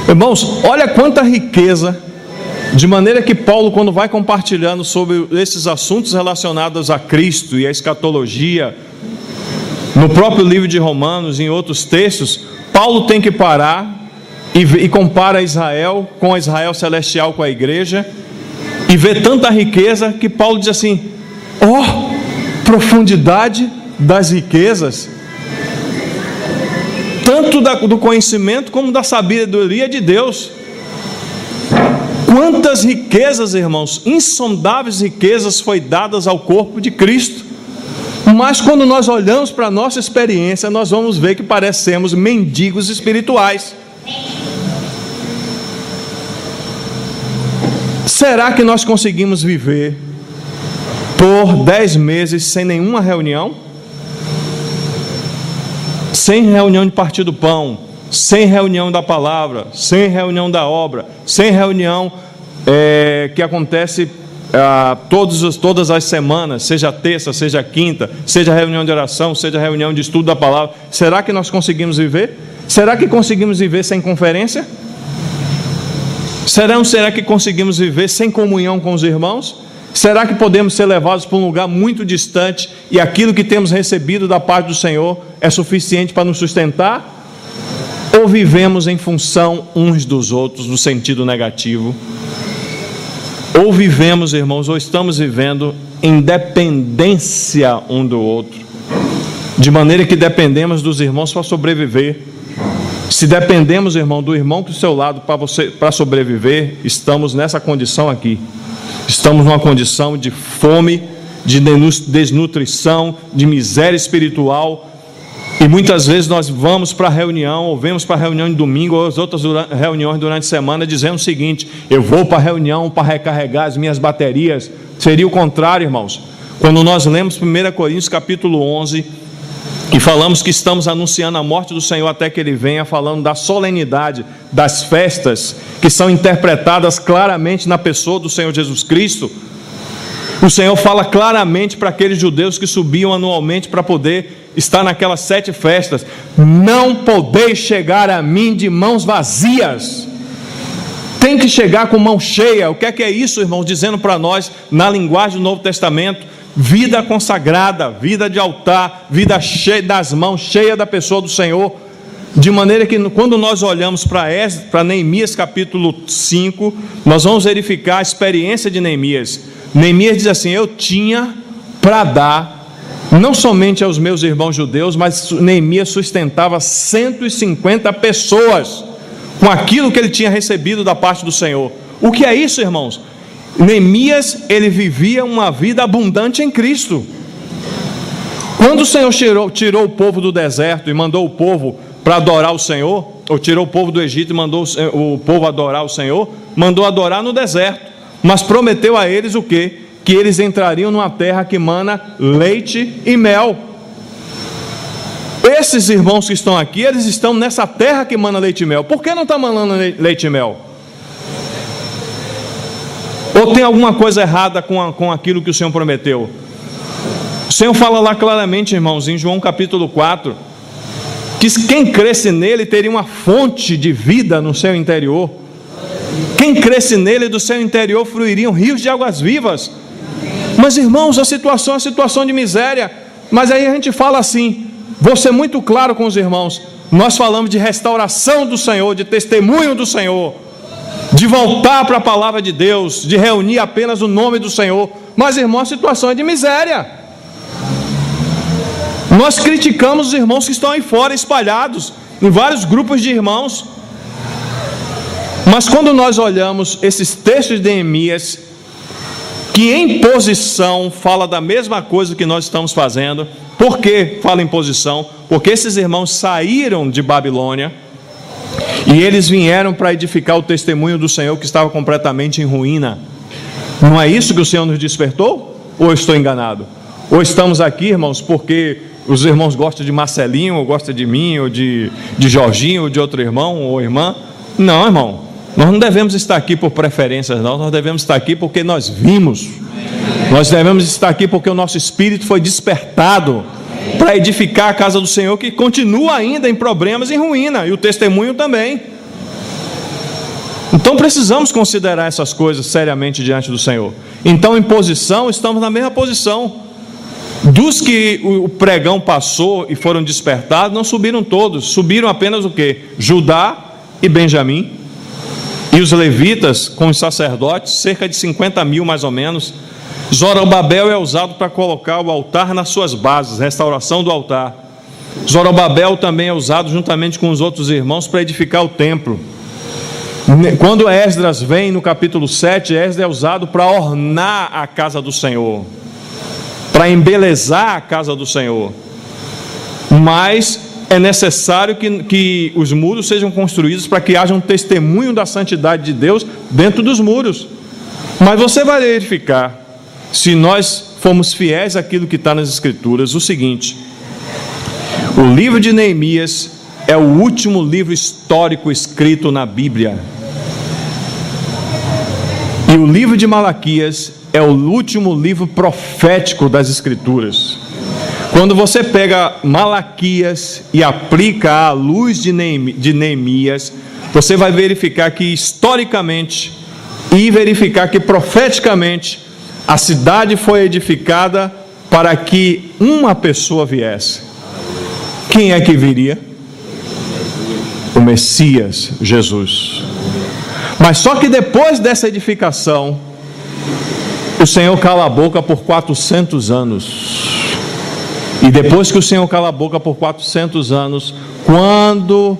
Irmãos, olha quanta riqueza, de maneira que Paulo, quando vai compartilhando sobre esses assuntos relacionados a Cristo e a escatologia, no próprio livro de Romanos, em outros textos, Paulo tem que parar e compara Israel com a Israel celestial, com a igreja, e vê tanta riqueza que Paulo diz assim: profundidade das riquezas, tanto do conhecimento como da sabedoria de Deus. Quantas riquezas, irmãos, insondáveis riquezas foi dadas ao corpo de Cristo. Mas quando nós olhamos para a nossa experiência, nós vamos ver que parecemos mendigos espirituais. Será que nós conseguimos viver por 10 meses sem nenhuma reunião? Sem reunião de partir do pão, sem reunião da palavra, sem reunião da obra, sem reunião que acontece todas as semanas, seja terça, seja quinta, seja reunião de oração, seja reunião de estudo da palavra? Será que nós conseguimos viver? Será que conseguimos viver sem conferência? Será que conseguimos viver sem comunhão com os irmãos? Será que podemos ser levados para um lugar muito distante e aquilo que temos recebido da parte do Senhor é suficiente para nos sustentar? Ou vivemos em função uns dos outros no sentido negativo? Ou vivemos, irmãos, ou estamos vivendo em dependência um do outro, de maneira que dependemos dos irmãos para sobreviver. Se dependemos, irmão, do irmão do seu lado para sobreviver, estamos nessa condição aqui. Estamos numa condição de fome, de desnutrição, de miséria espiritual. E muitas vezes nós vamos para a reunião, ou vemos para a reunião de domingo, ou as outras reuniões durante a semana, dizendo o seguinte: eu vou para a reunião para recarregar as minhas baterias. Seria o contrário, irmãos. Quando nós lemos 1 Coríntios capítulo 11, e falamos que estamos anunciando a morte do Senhor até que Ele venha, falando da solenidade das festas, que são interpretadas claramente na pessoa do Senhor Jesus Cristo. O Senhor fala claramente para aqueles judeus que subiam anualmente para poder estar naquelas 7 festas: não podeis chegar a mim de mãos vazias, tem que chegar com mão cheia. O que é isso, irmãos? Dizendo para nós, na linguagem do Novo Testamento, vida consagrada, vida de altar, vida cheia das mãos, cheia da pessoa do Senhor. De maneira que quando nós olhamos para Neemias capítulo 5, nós vamos verificar a experiência de Neemias. Neemias diz assim: eu tinha para dar, não somente aos meus irmãos judeus, mas Neemias sustentava 150 pessoas com aquilo que ele tinha recebido da parte do Senhor. O que é isso, irmãos? Neemias, ele vivia uma vida abundante em Cristo. Quando o Senhor tirou o povo do deserto e mandou o povo para adorar o Senhor, ou tirou o povo do Egito e mandou o povo adorar o Senhor, mandou adorar no deserto, mas prometeu a eles o quê? Que eles entrariam numa terra que mana leite e mel. Esses irmãos que estão aqui, eles estão nessa terra que mana leite e mel. Por que não está manando leite e mel? Ou tem alguma coisa errada com aquilo que o Senhor prometeu? O Senhor fala lá claramente, irmãos, em João capítulo 4, que quem cresce nele teria uma fonte de vida no seu interior. Quem cresce nele, do seu interior fluiriam rios de águas vivas. Mas, irmãos, a situação é uma situação de miséria. Mas aí a gente fala assim, vou ser muito claro com os irmãos, nós falamos de restauração do Senhor, de testemunho do Senhor, de voltar para a palavra de Deus, de reunir apenas o nome do Senhor. Mas, irmão, a situação é de miséria. Nós criticamos os irmãos que estão aí fora, espalhados em vários grupos de irmãos. Mas quando nós olhamos esses textos de Neemias, que em posição fala da mesma coisa que nós estamos fazendo. Por que fala em posição? Porque esses irmãos saíram de Babilônia E eles vieram para edificar o testemunho do Senhor que estava completamente em ruína. Não é isso que o Senhor nos despertou? Ou eu estou enganado? Ou estamos aqui, irmãos, porque os irmãos gostam de Marcelinho, ou gostam de mim, ou de Jorginho, ou de outro irmão ou irmã? Não, irmão, nós não devemos estar aqui por preferências, não. Nós devemos estar aqui porque nós vimos. Nós devemos estar aqui porque o nosso espírito foi despertado para edificar a casa do Senhor, que continua ainda em problemas e em ruína, e o testemunho também. Então precisamos considerar essas coisas seriamente diante do Senhor. Então, em posição, estamos na mesma posição. Dos que o pregão passou e foram despertados, não subiram todos, subiram apenas o quê? Judá e Benjamim, e os levitas com os sacerdotes, cerca de 50 mil mais ou menos. Zorobabel é usado para colocar o altar nas suas bases, restauração do altar. Zorobabel também é usado juntamente com os outros irmãos para edificar o templo. Quando Esdras vem no capítulo 7, Esdras é usado para ornar a casa do Senhor, para embelezar a casa do Senhor. Mas é necessário que os muros sejam construídos para que haja um testemunho da santidade de Deus dentro dos muros. Mas você vai verificar, se nós formos fiéis àquilo que está nas Escrituras, o seguinte: o livro de Neemias é o último livro histórico escrito na Bíblia, e o livro de Malaquias é o último livro profético das Escrituras. Quando você pega Malaquias e aplica à luz de Neemias, você vai verificar que historicamente e verificar que profeticamente a cidade foi edificada para que uma pessoa viesse. Quem é que viria? O Messias, Jesus. Mas só que depois dessa edificação, o Senhor cala a boca por 400 anos. E depois que o Senhor cala a boca por 400 anos, quando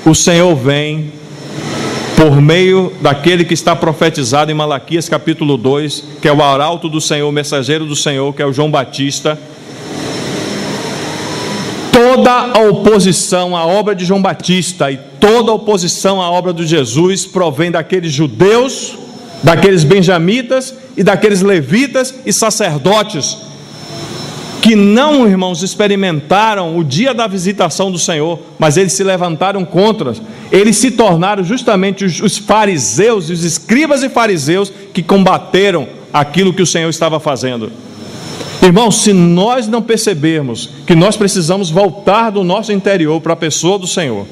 o Senhor vem, por meio daquele que está profetizado em Malaquias capítulo 2, que é o arauto do Senhor, o mensageiro do Senhor, que é o João Batista, toda a oposição à obra de João Batista e toda a oposição à obra de Jesus provém daqueles judeus, daqueles benjamitas e daqueles levitas e sacerdotes que não, irmãos, experimentaram o dia da visitação do Senhor, mas eles se levantaram contra. Eles se tornaram justamente os fariseus, os escribas e fariseus que combateram aquilo que o Senhor estava fazendo. Irmãos, se nós não percebermos que nós precisamos voltar do nosso interior para a pessoa do Senhor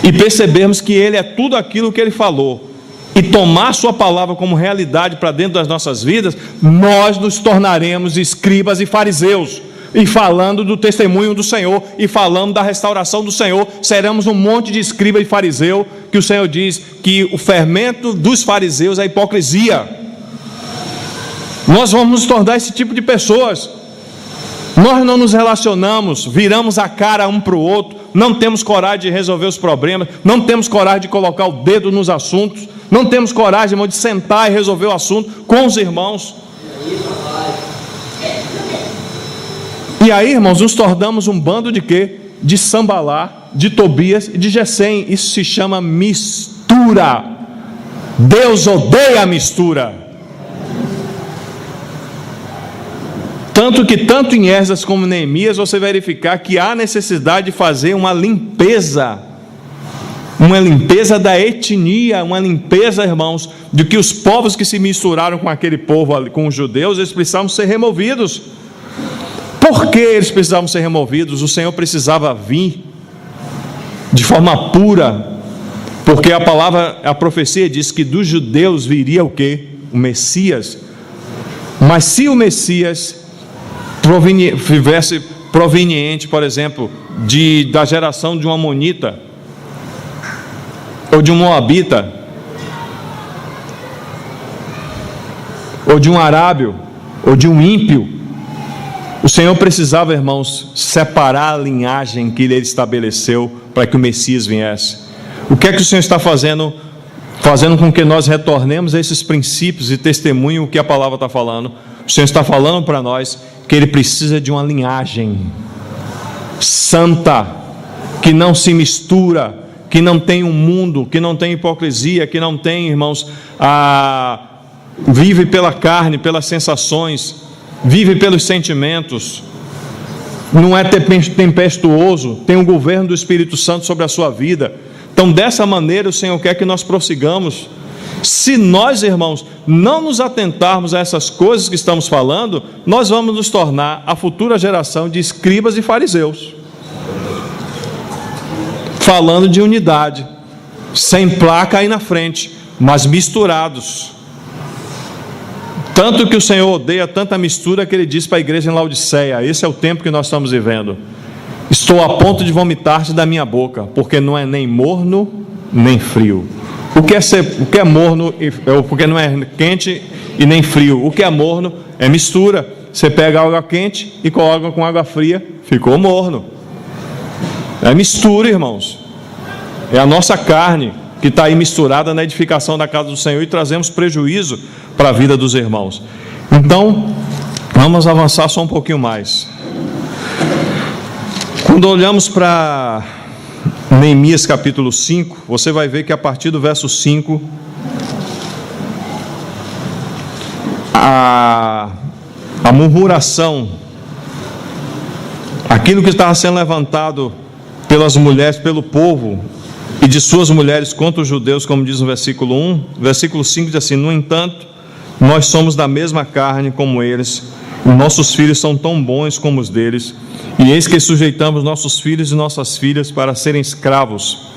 e percebermos que Ele é tudo aquilo que Ele falou, e tomar sua palavra como realidade para dentro das nossas vidas, nós nos tornaremos escribas e fariseus, e falando do testemunho do Senhor, e falando da restauração do Senhor, seremos um monte de escriba e fariseu, que o Senhor diz que o fermento dos fariseus é a hipocrisia. Nós vamos nos tornar esse tipo de pessoas. Nós não nos relacionamos, viramos a cara um para o outro, não temos coragem de resolver os problemas, não temos coragem de colocar o dedo nos assuntos, não temos coragem, irmão, de sentar e resolver o assunto com os irmãos. E aí, irmãos, nos tornamos um bando de quê? De Sambalá, de Tobias e de Gesem. Isso se chama mistura. Deus odeia a mistura. Tanto que, tanto em Esdras como em Neemias, você verificar que há necessidade de fazer uma limpeza da etnia, uma limpeza, irmãos, de que os povos que se misturaram com aquele povo, com os judeus, eles precisavam ser removidos. Por que eles precisavam ser removidos? O Senhor precisava vir de forma pura, porque a profecia diz que dos judeus viria o quê? O Messias. Mas se o Messias tivesse proveniente, por exemplo, da geração de um amonita, ou de um moabita, ou de um arábio, ou de um ímpio, o Senhor precisava, irmãos, separar a linhagem que Ele estabeleceu para que o Messias viesse. O que é que o Senhor está fazendo? Fazendo com que nós retornemos a esses princípios e testemunho o que a palavra está falando. O Senhor está falando para nós que Ele precisa de uma linhagem santa, que não se mistura, que não tem um mundo, que não tem hipocrisia, que não tem, irmãos, vive pela carne, pelas sensações, vive pelos sentimentos, não é tempestuoso, tem o governo do Espírito Santo sobre a sua vida. Então, dessa maneira, o Senhor quer que nós prossigamos. Se nós, irmãos, não nos atentarmos a essas coisas que estamos falando, nós vamos nos tornar a futura geração de escribas e fariseus, falando de unidade, sem placa aí na frente, mas misturados. Tanto que o Senhor odeia tanta mistura que Ele diz para a igreja em Laodiceia: esse é o tempo que nós estamos vivendo. Estou a ponto de vomitar-te da minha boca, porque não é nem morno nem frio. O que é morno, porque não é quente e nem frio. O que é morno é mistura. Você pega água quente e coloca com água fria, ficou morno. É mistura, irmãos. É a nossa carne que está aí misturada na edificação da casa do Senhor, e trazemos prejuízo para a vida dos irmãos. Então, vamos avançar só um pouquinho mais. Quando olhamos para Neemias capítulo 5, você vai ver que a partir do verso 5, a murmuração, aquilo que estava sendo levantado pelas mulheres, pelo povo e de suas mulheres contra os judeus, como diz no versículo 1, versículo 5 diz assim: no entanto, nós somos da mesma carne como eles, e nossos filhos são tão bons como os deles, e eis que sujeitamos nossos filhos e nossas filhas para serem escravos.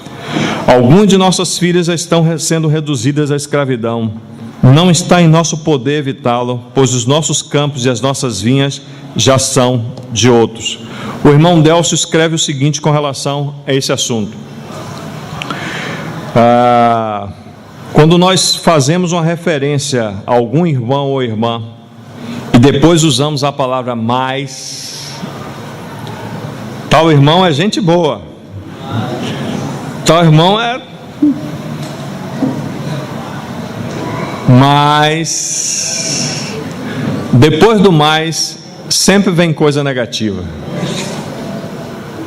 Algumas de nossas filhas já estão sendo reduzidas à escravidão. Não está em nosso poder evitá-lo, pois os nossos campos e as nossas vinhas já são de outros. O irmão Delcio escreve o seguinte com relação a esse assunto: quando nós fazemos uma referência a algum irmão ou irmã e depois usamos a palavra mais, tal irmão é gente boa, tal irmão é mais, depois do mais sempre vem coisa negativa.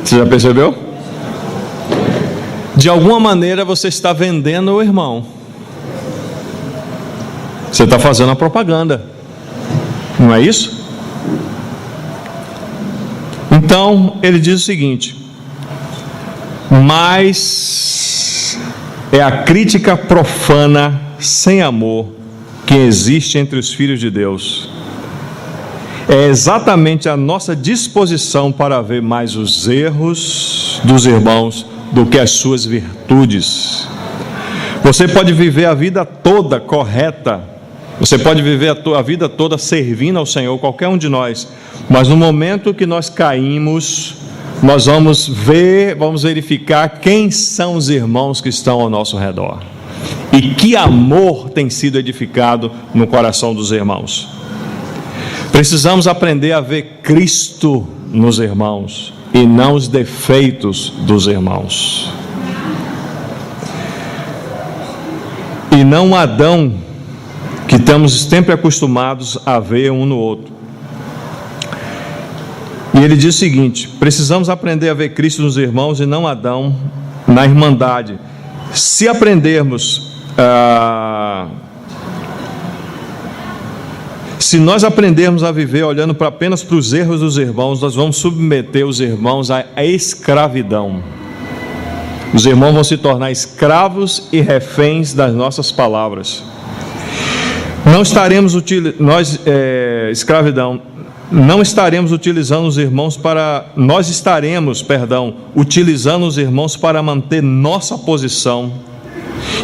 Você já percebeu? De alguma maneira você está vendendo o irmão, você está fazendo a propaganda, não é isso? Então ele diz o seguinte: mas é a crítica profana sem amor que existe entre os filhos de Deus. É exatamente a nossa disposição para ver mais os erros dos irmãos do que as suas virtudes. Você pode viver a vida toda correta, você pode viver a vida toda servindo ao Senhor, qualquer um de nós, mas no momento que nós caímos, nós vamos verificar quem são os irmãos que estão ao nosso redor e que amor tem sido edificado no coração dos irmãos. Precisamos aprender a ver Cristo nos irmãos e não os defeitos dos irmãos, e não Adão que estamos sempre acostumados a ver um no outro. E ele diz o seguinte: precisamos aprender a ver Cristo nos irmãos e não Adão na irmandade. Se aprendermos se nós aprendermos a viver olhando apenas para os erros dos irmãos, nós vamos submeter os irmãos à escravidão. Os irmãos vão se tornar escravos e reféns das nossas palavras. Não estaremos utilizando os irmãos para utilizando os irmãos para manter nossa posição.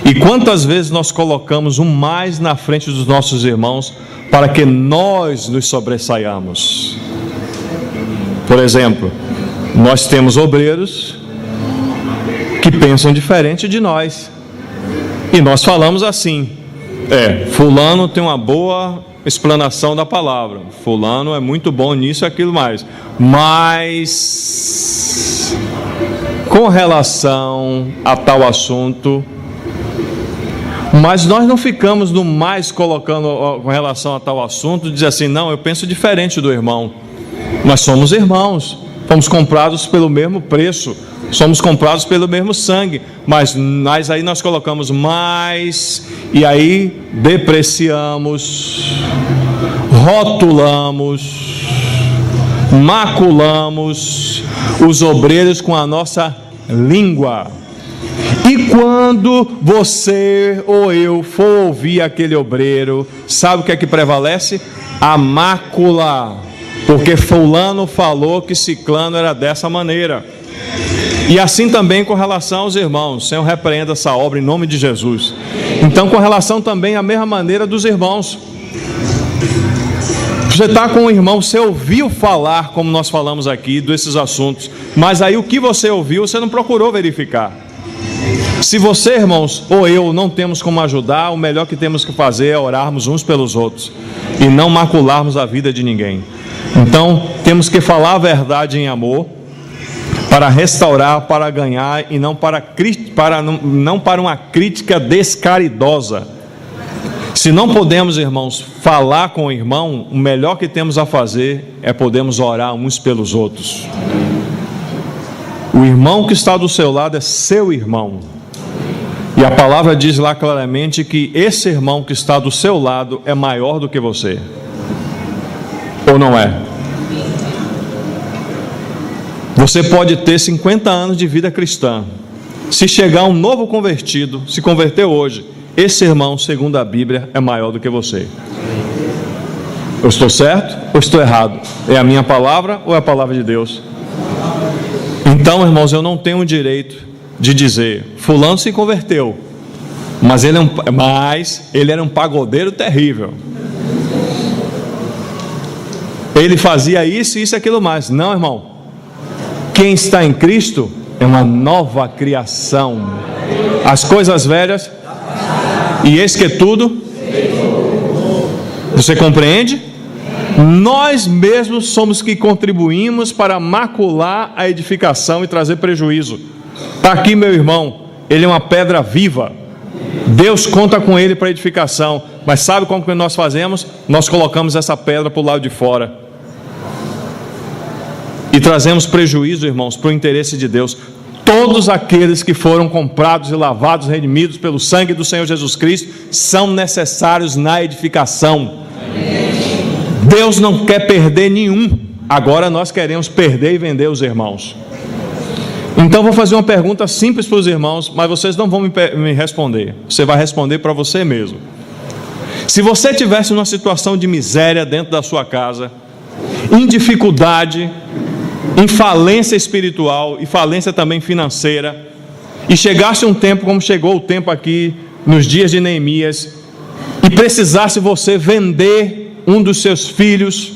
E quantas vezes nós colocamos um mais na frente dos nossos irmãos para que nós nos sobressaiamos? Por exemplo, nós temos obreiros que pensam diferente de nós, e nós falamos assim: fulano tem uma boa explanação da palavra, fulano é muito bom nisso e aquilo mais, mas com relação a tal assunto. Mas nós não ficamos no mais colocando com relação a tal assunto, dizer assim: não, eu penso diferente do irmão. Nós somos irmãos, fomos comprados pelo mesmo preço, somos comprados pelo mesmo sangue, mas aí nós colocamos mais, e aí depreciamos, rotulamos, maculamos os obreiros com a nossa língua. E quando você ou eu for ouvir aquele obreiro, sabe o que é que prevalece? A mácula, porque fulano falou que ciclano era dessa maneira. E assim também com relação aos irmãos. Senhor, repreenda essa obra em nome de Jesus. Então, com relação também à mesma maneira dos irmãos. Você está com um irmão, você ouviu falar, como nós falamos aqui, desses assuntos, mas aí o que você ouviu, você não procurou verificar. Se você, irmãos, ou eu não temos como ajudar, o melhor que temos que fazer é orarmos uns pelos outros e não macularmos a vida de ninguém. Então, temos que falar a verdade em amor, para restaurar, para ganhar, e não para uma crítica descaridosa. Se não podemos, irmãos, falar com o irmão, o melhor que temos a fazer é podermos orar uns pelos outros. O irmão que está do seu lado é seu irmão. E a palavra diz lá claramente que esse irmão que está do seu lado é maior do que você. Ou não é? Você pode ter 50 anos de vida cristã. Se chegar um novo convertido, se converteu hoje, esse irmão, segundo a Bíblia, é maior do que você. Eu estou certo ou estou errado? É a minha palavra ou é a palavra de Deus? Então, irmãos, eu não tenho o direito de dizer, fulano se converteu, mas ele era um pagodeiro terrível. Ele fazia isso, isso e aquilo mais. Não, irmão. Quem está em Cristo é uma nova criação. As coisas velhas, e eis que tudo. Você compreende? Nós mesmos somos que contribuímos para macular a edificação e trazer prejuízo. Está aqui meu irmão, ele é uma pedra viva. Deus conta com ele para edificação. Mas sabe como que nós fazemos? Nós colocamos essa pedra para o lado de fora. E trazemos prejuízo, irmãos, para o interesse de Deus. Todos aqueles que foram comprados e lavados, redimidos pelo sangue do Senhor Jesus Cristo, são necessários na edificação. Deus não quer perder nenhum. Agora nós queremos perder e vender os irmãos. Então vou fazer uma pergunta simples para os irmãos, mas vocês não vão me responder. Você vai responder para você mesmo. Se você tivesse numa situação de miséria dentro da sua casa, em dificuldade, em falência espiritual e falência também financeira, e chegasse um tempo como chegou o tempo aqui nos dias de Neemias, e precisasse você vender um dos seus filhos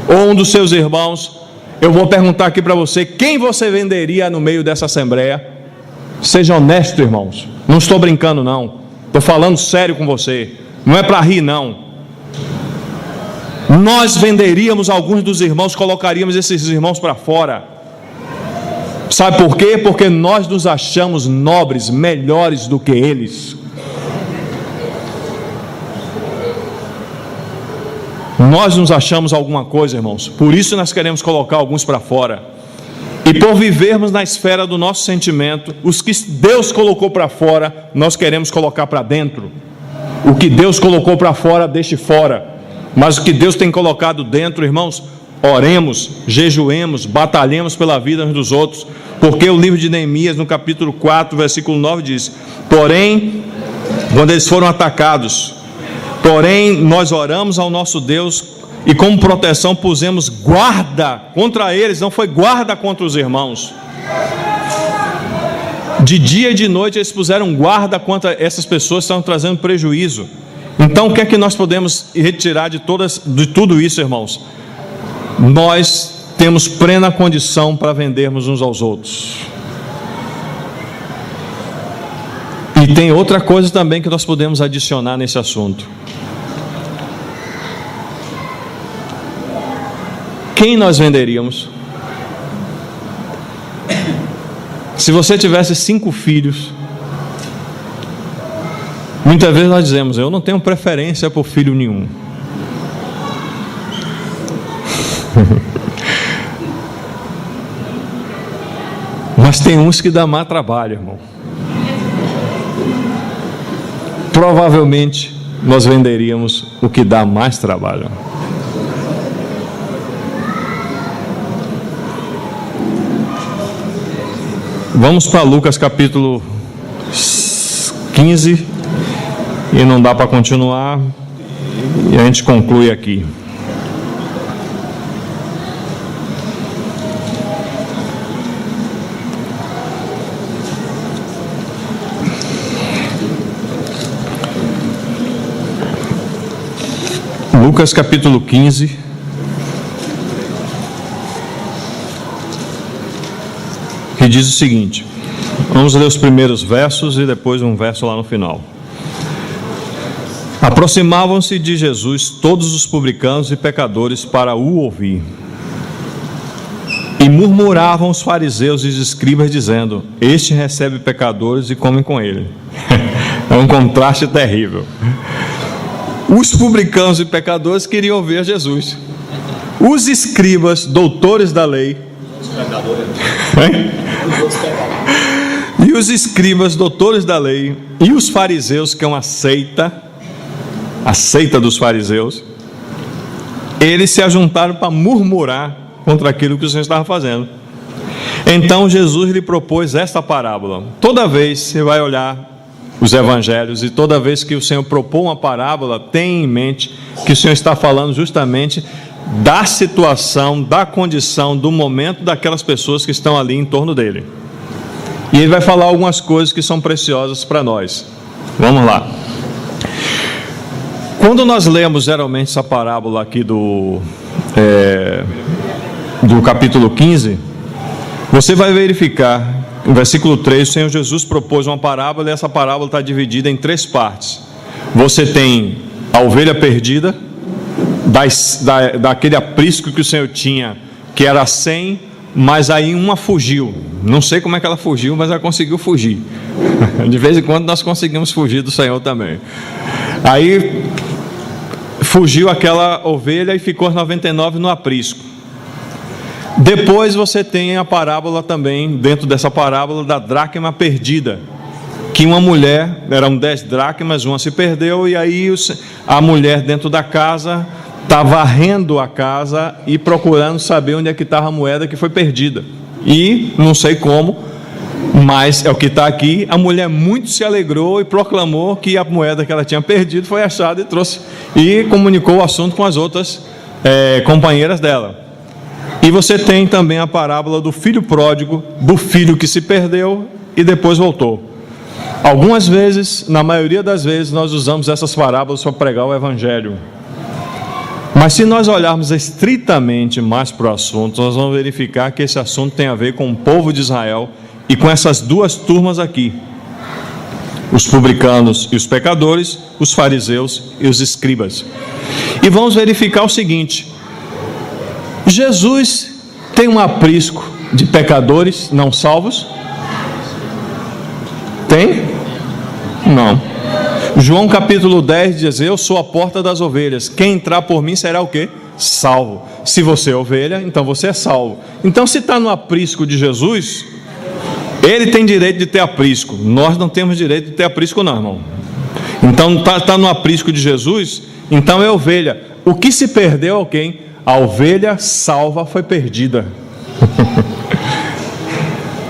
ou um dos seus irmãos, eu vou perguntar aqui para você, quem você venderia no meio dessa assembleia? Seja honesto, irmãos, não estou brincando não, estou falando sério com você, não é para rir não. Nós venderíamos alguns dos irmãos, colocaríamos esses irmãos para fora. Sabe por quê? Porque nós nos achamos nobres, melhores do que eles. Nós nos achamos alguma coisa, irmãos. Por isso nós queremos colocar alguns para fora. E por vivermos na esfera do nosso sentimento, os que Deus colocou para fora, nós queremos colocar para dentro. O que Deus colocou para fora, deixe fora. Mas o que Deus tem colocado dentro, irmãos, oremos, jejuemos, batalhemos pela vida uns dos outros, porque o livro de Neemias, no capítulo 4, versículo 9 diz: porém, quando eles foram atacados, porém nós oramos ao nosso Deus e como proteção pusemos guarda contra eles, não foi guarda contra os irmãos. De dia e de noite eles puseram guarda contra essas pessoas que estão trazendo prejuízo. Então o que é que nós podemos retirar de tudo isso, irmãos? Nós temos plena condição para vendermos uns aos outros. E tem outra coisa também que nós podemos adicionar nesse assunto. Quem nós venderíamos? Se você tivesse 5 filhos, muitas vezes nós dizemos: eu não tenho preferência por filho nenhum. Mas tem uns que dá mais trabalho, irmão. Provavelmente nós venderíamos o que dá mais trabalho. Vamos para Lucas capítulo 15, e não dá para continuar, e a gente conclui aqui. Lucas capítulo 15, que diz o seguinte, vamos ler os primeiros versos e depois um verso lá no final. Aproximavam-se de Jesus todos os publicanos e pecadores para o ouvir, e murmuravam os fariseus e os escribas dizendo: este recebe pecadores e come com ele. É um contraste terrível. Os publicanos e pecadores queriam ouvir Jesus. Os escribas, doutores da lei, e os escribas, doutores da lei, e os fariseus, que é uma seita, a seita dos fariseus, eles se ajuntaram para murmurar contra aquilo que o Senhor estava fazendo. Então Jesus lhe propôs esta parábola. Toda vez você vai olhar os evangelhos, e toda vez que o Senhor propõe uma parábola, tenha em mente que o Senhor está falando justamente da situação, da condição, do momento daquelas pessoas que estão ali em torno dele. E ele vai falar algumas coisas que são preciosas para nós. Vamos lá. Quando nós lemos geralmente essa parábola aqui do capítulo 15, você vai verificar, no versículo 3, o Senhor Jesus propôs uma parábola, e essa parábola está dividida em 3 partes. Você tem a ovelha perdida, daquele aprisco que o Senhor tinha, que era 100, mas aí uma fugiu. Não sei como é que ela fugiu, mas ela conseguiu fugir. De vez em quando nós conseguimos fugir do Senhor também. Aí fugiu aquela ovelha e ficou as 99 no aprisco. Depois você tem a parábola também, dentro dessa parábola, da dracma perdida, que uma mulher, eram 10 dracmas, uma se perdeu, e aí a mulher dentro da casa está varrendo a casa e procurando saber onde é que estava a moeda que foi perdida. E, não sei como, mas é o que está aqui, a mulher muito se alegrou e proclamou que a moeda que ela tinha perdido foi achada, e trouxe, e comunicou o assunto com as outras companheiras dela. E você tem também a parábola do filho pródigo, do filho que se perdeu e depois voltou. Algumas vezes, na maioria das vezes, nós usamos essas parábolas para pregar o evangelho. Mas se nós olharmos estritamente mais para o assunto, nós vamos verificar que esse assunto tem a ver com o povo de Israel e com essas duas turmas aqui: os publicanos e os pecadores, os fariseus e os escribas. E vamos verificar o seguinte: Jesus tem um aprisco de pecadores não salvos? Tem? Não. João capítulo 10 diz: eu sou a porta das ovelhas, quem entrar por mim será o quê? Salvo. Se você é ovelha, então você é salvo. Então, se está no aprisco de Jesus, ele tem direito de ter aprisco. Nós não temos direito de ter aprisco não, irmão. Então está no aprisco de Jesus, então é ovelha. O que se perdeu é quem? A ovelha salva foi perdida.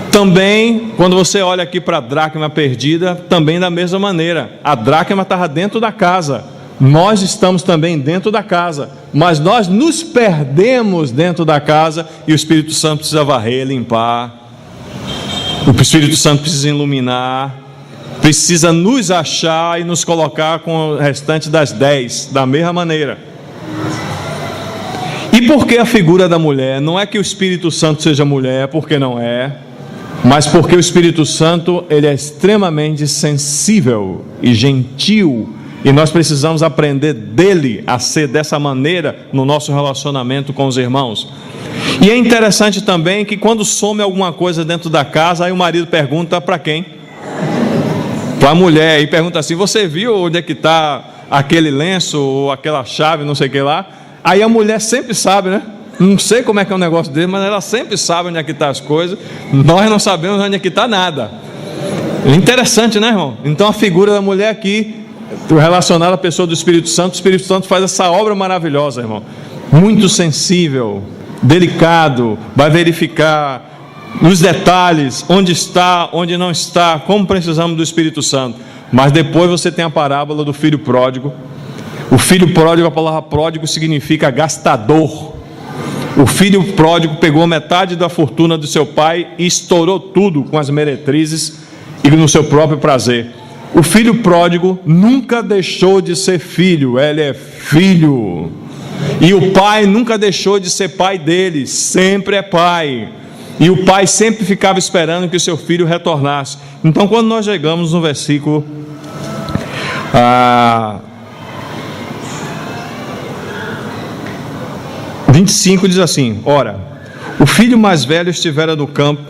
Também, quando você olha aqui para a dracma perdida, também da mesma maneira, a dracma estava dentro da casa, nós estamos também dentro da casa, mas nós nos perdemos dentro da casa, e o Espírito Santo precisa varrer, limpar, o Espírito Santo precisa iluminar, precisa nos achar e nos colocar com o restante das 10, da mesma maneira. E por que a figura da mulher? Não é que o Espírito Santo seja mulher, porque não é, mas porque o Espírito Santo, ele é extremamente sensível e gentil, e nós precisamos aprender dele a ser dessa maneira no nosso relacionamento com os irmãos. E é interessante também que quando some alguma coisa dentro da casa, aí o marido pergunta para quem? Para a mulher, e pergunta assim: você viu onde é que está aquele lenço, ou aquela chave, não sei o que lá? Aí a mulher sempre sabe, né? Não sei como é que é o negócio dele, mas ela sempre sabe onde é que está as coisas. Nós não sabemos onde é que está nada. Interessante, né, irmão? Então a figura da mulher aqui, relacionada à pessoa do Espírito Santo, o Espírito Santo faz essa obra maravilhosa, irmão. Muito sensível, delicado, vai verificar nos detalhes, onde está, onde não está, como precisamos do Espírito Santo. Mas depois você tem a parábola do filho pródigo. O filho pródigo, a palavra pródigo significa gastador. O filho pródigo pegou metade da fortuna do seu pai e estourou tudo com as meretrizes e no seu próprio prazer. O filho pródigo nunca deixou de ser filho, ele é filho. E o pai nunca deixou de ser pai dele, sempre é pai. E o pai sempre ficava esperando que o seu filho retornasse. Então, quando nós chegamos no versículo 25, diz assim: ora, o filho mais velho estivera no campo,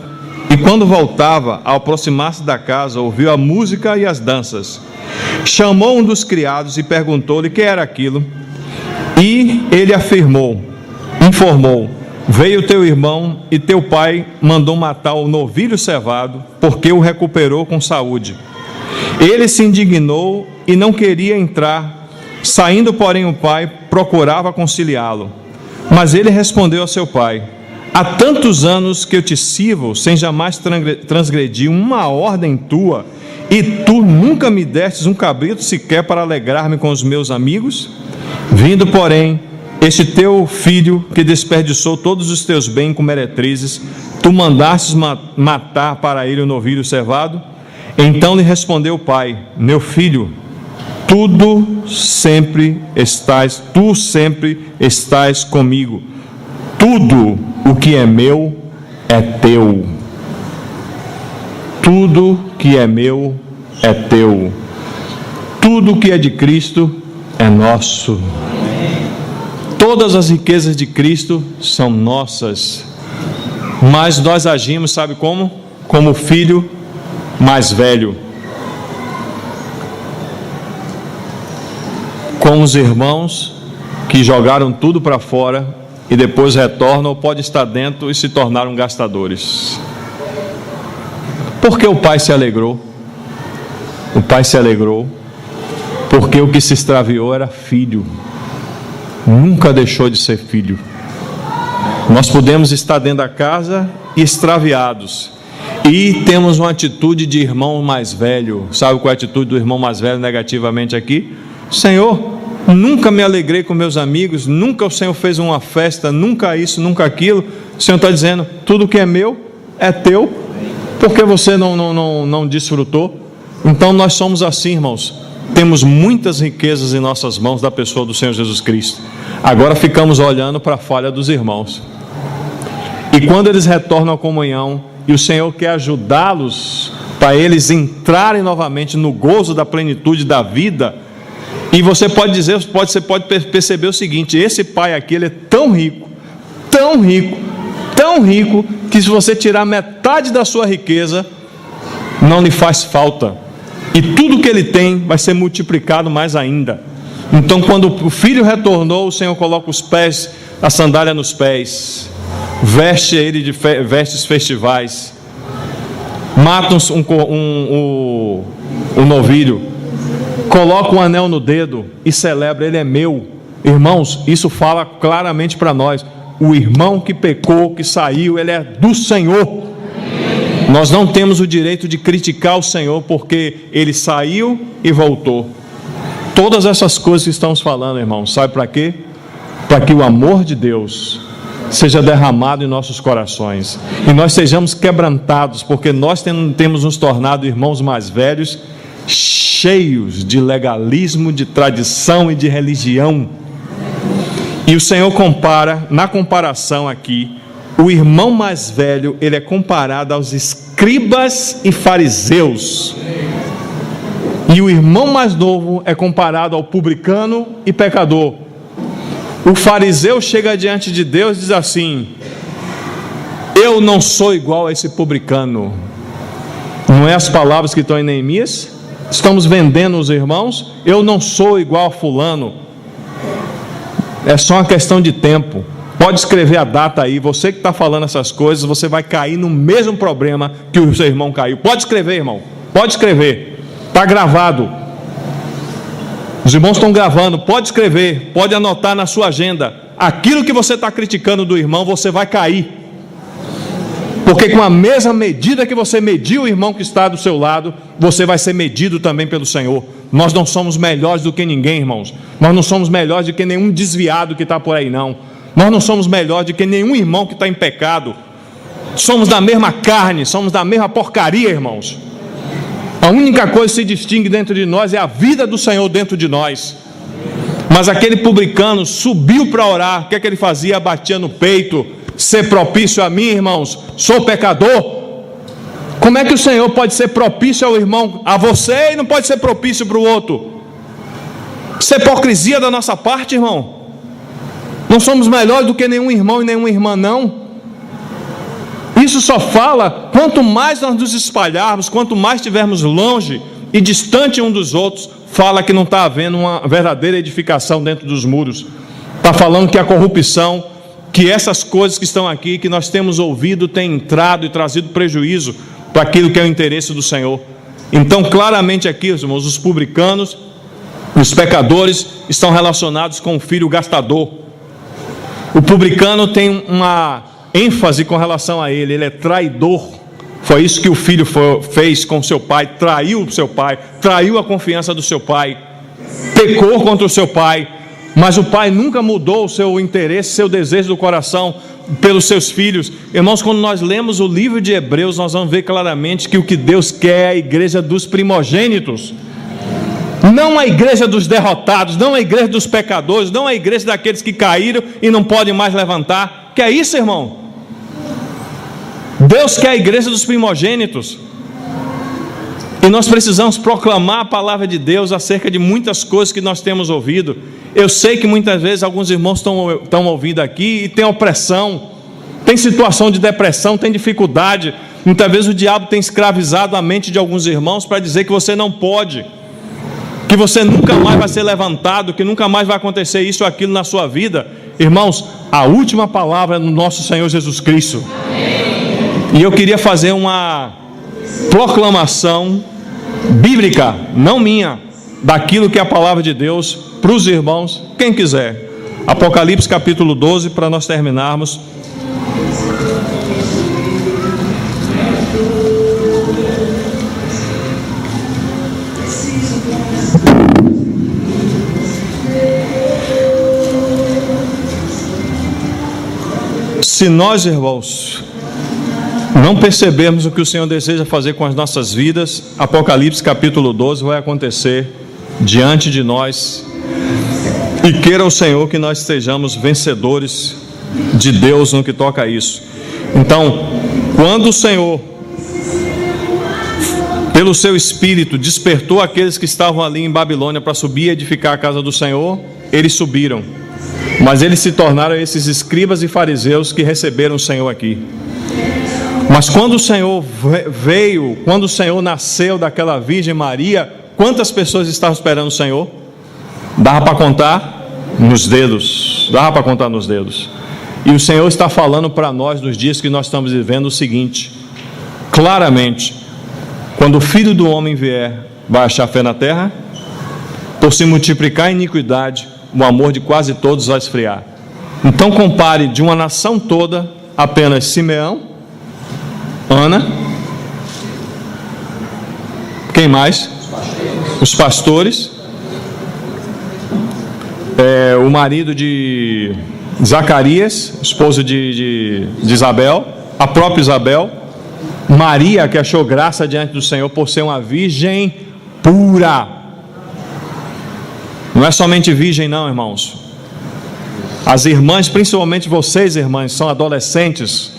e quando voltava, ao aproximar-se da casa, ouviu a música e as danças. Chamou um dos criados e perguntou-lhe que era aquilo. E ele informou: veio teu irmão e teu pai mandou matar o novilho cevado, porque o recuperou com saúde. Ele se indignou e não queria entrar. Saindo, porém, o pai procurava conciliá-lo. Mas ele respondeu a seu pai: há tantos anos que eu te sirvo, sem jamais transgredir uma ordem tua, e tu nunca me destes um cabrito sequer para alegrar-me com os meus amigos? Vindo, porém, este teu filho, que desperdiçou todos os teus bens com meretrizes, tu mandastes matar para ele o novilho cevado? Então lhe respondeu o pai: meu filho, tu sempre estás comigo. Tudo o que é meu é teu. Tudo que é meu é teu. Tudo que é de Cristo é nosso. Todas as riquezas de Cristo são nossas. Mas nós agimos, sabe como? Como o filho mais velho. Com os irmãos que jogaram tudo para fora e depois retornam, ou pode estar dentro e se tornaram gastadores. Por que o pai se alegrou? O pai se alegrou porque o que se extraviou era filho. Nunca deixou de ser filho. Nós podemos estar dentro da casa e extraviados, e temos uma atitude de irmão mais velho. Sabe qual é a atitude do irmão mais velho negativamente aqui? Senhor, nunca me alegrei com meus amigos, nunca o Senhor fez uma festa, nunca isso, nunca aquilo. O Senhor está dizendo: tudo que é meu é teu, porque você não desfrutou. Então nós somos assim, irmãos. Temos muitas riquezas em nossas mãos da pessoa do Senhor Jesus Cristo. Agora ficamos olhando para a falha dos irmãos. E quando eles retornam à comunhão e o Senhor quer ajudá-los para eles entrarem novamente no gozo da plenitude da vida, e você pode dizer, você pode perceber o seguinte: esse pai aqui, ele é tão rico, tão rico, tão rico, que se você tirar metade da sua riqueza, não lhe faz falta. E tudo que ele tem vai ser multiplicado mais ainda. Então, quando o filho retornou, o Senhor coloca os pés, a sandália nos pés, veste ele de vestes festivais, mata um novilho, coloca um anel no dedo e celebra: ele é meu. Irmãos, isso fala claramente para nós: o irmão que pecou, que saiu, ele é do Senhor. Nós não temos o direito de criticar o Senhor porque ele saiu e voltou. Todas essas coisas que estamos falando, irmãos, sabe para quê? Para que o amor de Deus seja derramado em nossos corações e nós sejamos quebrantados, porque nós temos nos tornado irmãos mais velhos, cheios de legalismo, de tradição e de religião. E o Senhor compara, na comparação aqui, o irmão mais velho, ele é comparado aos escribas e fariseus, e o irmão mais novo é comparado ao publicano e pecador. O fariseu chega diante de Deus e diz assim: eu não sou igual a esse publicano. Não é as palavras que estão em Neemias? Estamos vendendo os irmãos. Eu não sou igual a fulano. É só uma questão de tempo. Pode escrever a data aí. Você que está falando essas coisas, você vai cair no mesmo problema que o seu irmão caiu. Pode escrever, irmão. Pode escrever. Está gravado. Os irmãos estão gravando. Pode escrever. Pode anotar na sua agenda. Aquilo que você está criticando do irmão, você vai cair. Porque com a mesma medida que você mediu o irmão que está do seu lado, você vai ser medido também pelo Senhor. Nós não somos melhores do que ninguém, irmãos. Nós não somos melhores do que nenhum desviado que está por aí, não. Nós não somos melhores do que nenhum irmão que está em pecado. Somos da mesma carne, somos da mesma porcaria, irmãos. A única coisa que se distingue dentro de nós é a vida do Senhor dentro de nós. Mas aquele publicano subiu para orar. O que é que ele fazia? Batia no peito. Ser propício a mim, irmãos, sou pecador. Como é que o Senhor pode ser propício ao irmão, a você, e não pode ser propício para o outro? Isso é hipocrisia da nossa parte, irmão. Não somos melhores do que nenhum irmão e nenhuma irmã, não. Isso só fala, quanto mais nós nos espalharmos, quanto mais estivermos longe e distante um dos outros, fala que não está havendo uma verdadeira edificação dentro dos muros. Está falando que a corrupção, que essas coisas que estão aqui, que nós temos ouvido, têm entrado e trazido prejuízo para aquilo que é o interesse do Senhor. Então, claramente aqui, irmãos, os publicanos, os pecadores, estão relacionados com o filho gastador. O publicano tem uma ênfase com relação a ele é traidor. Foi isso que o filho fez com seu pai, traiu o seu pai, traiu a confiança do seu pai, pecou contra o seu pai. Mas o pai nunca mudou o seu interesse, seu desejo do coração pelos seus filhos. Irmãos, quando nós lemos o livro de Hebreus, nós vamos ver claramente que o que Deus quer é a igreja dos primogênitos, não a igreja dos derrotados, não a igreja dos pecadores, não a igreja daqueles que caíram e não podem mais levantar. Que é isso, irmão? Deus quer a igreja dos primogênitos. E nós precisamos proclamar a palavra de Deus acerca de muitas coisas que nós temos ouvido. Eu sei que muitas vezes alguns irmãos estão ouvindo aqui e tem opressão, tem situação de depressão, tem dificuldade. Muitas vezes o diabo tem escravizado a mente de alguns irmãos para dizer que você não pode, que você nunca mais vai ser levantado, que nunca mais vai acontecer isso ou aquilo na sua vida. Irmãos, a última palavra é no nosso Senhor Jesus Cristo. E eu queria fazer uma proclamação bíblica, não minha, daquilo que é a palavra de Deus para os irmãos, quem quiser. Apocalipse capítulo 12, para nós terminarmos. Se nós, irmãos, não percebermos o que o Senhor deseja fazer com as nossas vidas, Apocalipse capítulo 12 vai acontecer diante de nós. E queira o Senhor que nós sejamos vencedores de Deus no que toca a isso. Então, quando o Senhor, pelo seu Espírito, despertou aqueles que estavam ali em Babilônia para subir e edificar a casa do Senhor, eles subiram. Mas eles se tornaram esses escribas e fariseus que receberam o Senhor aqui. Mas quando o Senhor veio, quando o Senhor nasceu daquela Virgem Maria, quantas pessoas estavam esperando o Senhor? Dava para contar nos dedos. Dava para contar nos dedos. E o Senhor está falando para nós nos dias que nós estamos vivendo o seguinte: claramente, quando o Filho do Homem vier, vai achar fé na terra? Por se multiplicar a iniquidade, o amor de quase todos vai esfriar. Então compare de uma nação toda apenas Simeão, Ana, quem mais? Os pastores, o marido de Zacarias, esposo de Isabel, a própria Isabel, Maria, que achou graça diante do Senhor por ser uma virgem pura. Não é somente virgem não, irmãos. As irmãs, principalmente vocês, irmãs, são adolescentes.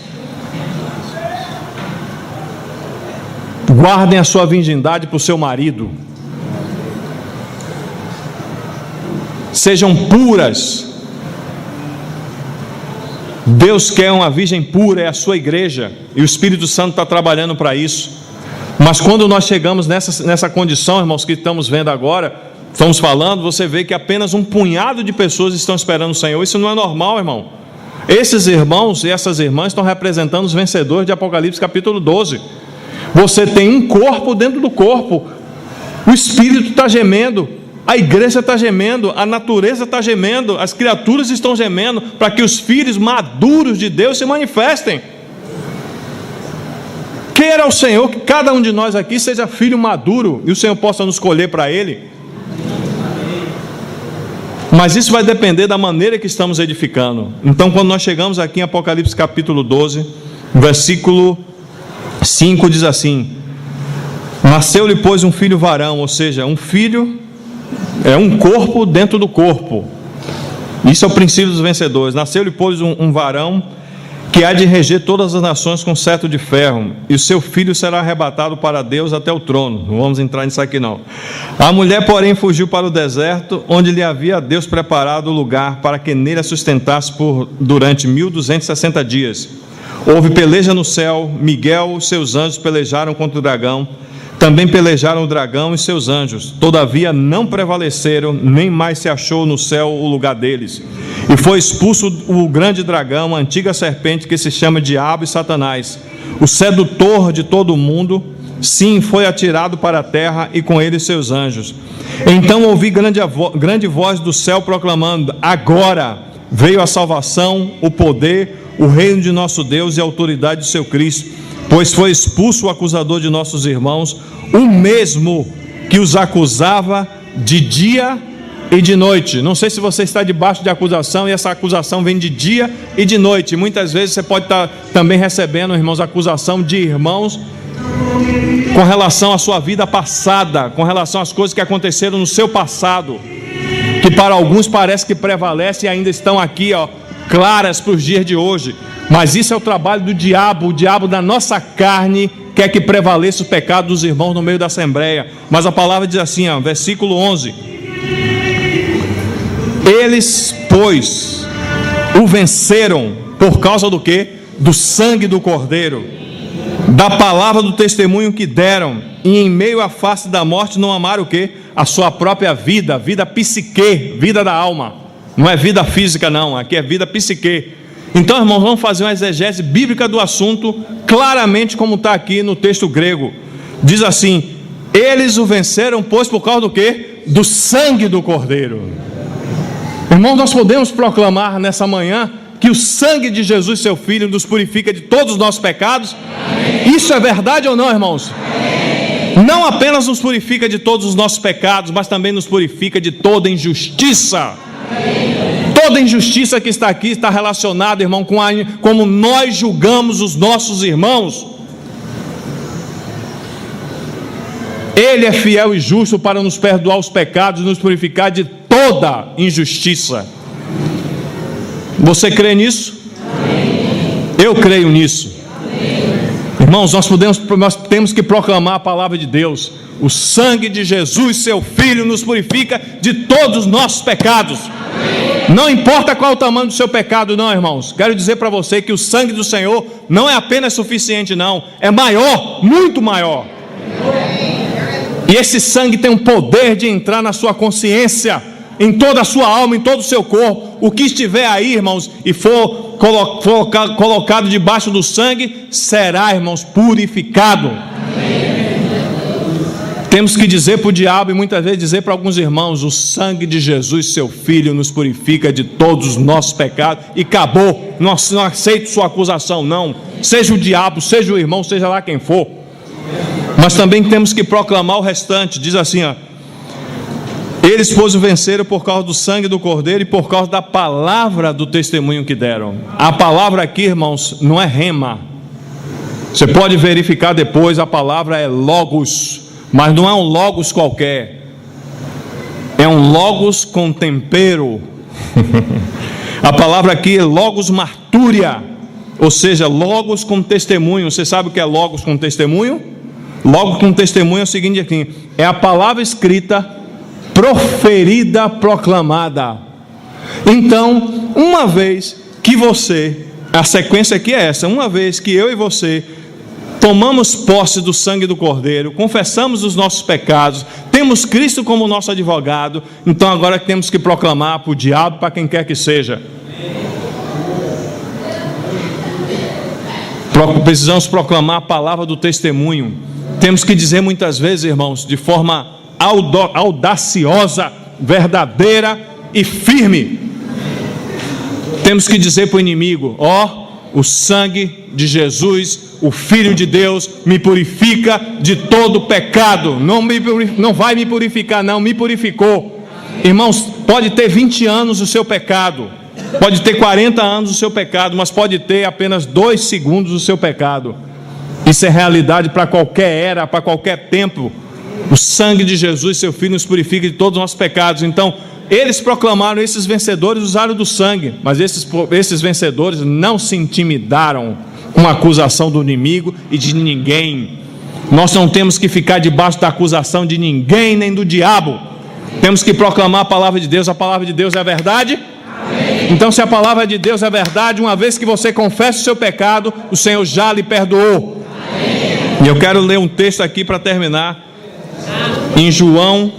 Guardem a sua virgindade para o seu marido. Sejam puras. Deus quer uma virgem pura, é a sua igreja, e o Espírito Santo está trabalhando para isso. Mas quando nós chegamos nessa condição, irmãos, que estamos vendo agora, estamos falando, você vê que apenas um punhado de pessoas estão esperando o Senhor. Isso não é normal, irmão. Esses irmãos e essas irmãs estão representando os vencedores de Apocalipse capítulo 12. Você tem um corpo dentro do corpo, o Espírito está gemendo, a igreja está gemendo, a natureza está gemendo, as criaturas estão gemendo, para que os filhos maduros de Deus se manifestem. Queira o Senhor que cada um de nós aqui seja filho maduro, e o Senhor possa nos escolher para Ele. Mas isso vai depender da maneira que estamos edificando. Então, quando nós chegamos aqui em Apocalipse capítulo 12, versículo 5 diz assim: nasceu-lhe, pois, um filho varão, ou seja, um filho é um corpo dentro do corpo. Isso é o princípio dos vencedores. Nasceu-lhe, pois, um varão que há de reger todas as nações com cetro de ferro, e o seu filho será arrebatado para Deus até o trono. Não vamos entrar nisso aqui não. A mulher, porém, fugiu para o deserto, onde lhe havia Deus preparado o lugar para que nele a sustentasse durante 1260 dias. Houve peleja no céu, Miguel e seus anjos pelejaram contra o dragão, também pelejaram o dragão e seus anjos, todavia não prevaleceram, nem mais se achou no céu o lugar deles. E foi expulso o grande dragão, a antiga serpente, que se chama Diabo e Satanás, o sedutor de todo o mundo. Sim, foi atirado para a terra, e com ele seus anjos. Então ouvi grande voz do céu proclamando: agora veio a salvação, o poder, o reino de nosso Deus e a autoridade de seu Cristo, pois foi expulso o acusador de nossos irmãos, o mesmo que os acusava de dia e de noite. Não sei se você está debaixo de acusação, e essa acusação vem de dia e de noite. Muitas vezes você pode estar também recebendo, irmãos, acusação de irmãos com relação à sua vida passada, com relação às coisas que aconteceram no seu passado, que para alguns parece que prevalece e ainda estão aqui, claras para os dias de hoje. Mas isso é o trabalho do diabo. O diabo da nossa carne quer que prevaleça o pecado dos irmãos no meio da assembleia. Mas a palavra diz assim, versículo 11: eles, pois, o venceram por causa do quê? Do sangue do Cordeiro, da palavra do testemunho que deram, e em meio à face da morte não amaram o quê? A sua própria vida, vida psique, vida da alma. Não é vida física não, aqui é vida psique. Então, irmãos, vamos fazer uma exegese bíblica do assunto, claramente como está aqui no texto grego. Diz assim: eles o venceram, pois, por causa do quê? Do sangue do Cordeiro. Irmãos, nós podemos proclamar nessa manhã que o sangue de Jesus, seu Filho, nos purifica de todos os nossos pecados? Amém. Isso é verdade ou não, irmãos? Amém. Não apenas nos purifica de todos os nossos pecados, mas também nos purifica de toda injustiça. Amém. Toda injustiça que está aqui está relacionada, irmão, com como nós julgamos os nossos irmãos. Ele é fiel e justo para nos perdoar os pecados e nos purificar de toda injustiça. Você crê nisso? Amém. Eu creio nisso. Amém. Irmãos, nós temos que proclamar a palavra de Deus. O sangue de Jesus, seu Filho, nos purifica de todos os nossos pecados. Amém. Não importa qual o tamanho do seu pecado, não, irmãos. Quero dizer para você que o sangue do Senhor não é apenas suficiente, não. É maior, muito maior. E esse sangue tem um poder de entrar na sua consciência, em toda a sua alma, em todo o seu corpo. O que estiver aí, irmãos, e for colocado debaixo do sangue, será, irmãos, purificado. Amém. Temos que dizer para o diabo, e muitas vezes dizer para alguns irmãos: o sangue de Jesus, seu Filho, nos purifica de todos os nossos pecados, e acabou. Não aceito sua acusação, não. Seja o diabo, seja o irmão, seja lá quem for. Mas também temos que proclamar o restante. Diz assim, eles, pois, o venceram por causa do sangue do Cordeiro e por causa da palavra do testemunho que deram. A palavra aqui, irmãos, não é rema. Você pode verificar depois, a palavra é logos. Mas não é um logos qualquer. É um logos com tempero. A palavra aqui é logos martúria. Ou seja, logos com testemunho. Você sabe o que é logos com testemunho? Logos com testemunho é o seguinte aqui: é a palavra escrita, proferida, proclamada. Então, uma vez que você, a sequência aqui é essa: uma vez que eu e você tomamos posse do sangue do Cordeiro, confessamos os nossos pecados, temos Cristo como nosso advogado, então agora temos que proclamar para o diabo, para quem quer que seja: Precisamos proclamar a palavra do testemunho. Temos que dizer muitas vezes, irmãos, de forma audaciosa, verdadeira e firme. Temos que dizer para o inimigo: o sangue de Jesus, o Filho de Deus, me purifica de todo pecado. Não vai me purificar, não, me purificou. Irmãos, pode ter 20 anos o seu pecado, pode ter 40 anos o seu pecado, mas pode ter apenas 2 segundos o seu pecado. Isso é realidade para qualquer era, para qualquer tempo. O sangue de Jesus, seu Filho, nos purifica de todos os nossos pecados. Então, eles proclamaram, esses vencedores usaram do sangue, mas esses vencedores não se intimidaram com a acusação do inimigo e de ninguém. Nós não temos que ficar debaixo da acusação de ninguém, nem do diabo. Temos que proclamar a palavra de Deus. A palavra de Deus é a verdade. Amém. Então, se a palavra de Deus é verdade, uma vez que você confessa o seu pecado, o Senhor já lhe perdoou. Amém. E eu quero ler um texto aqui para terminar, em João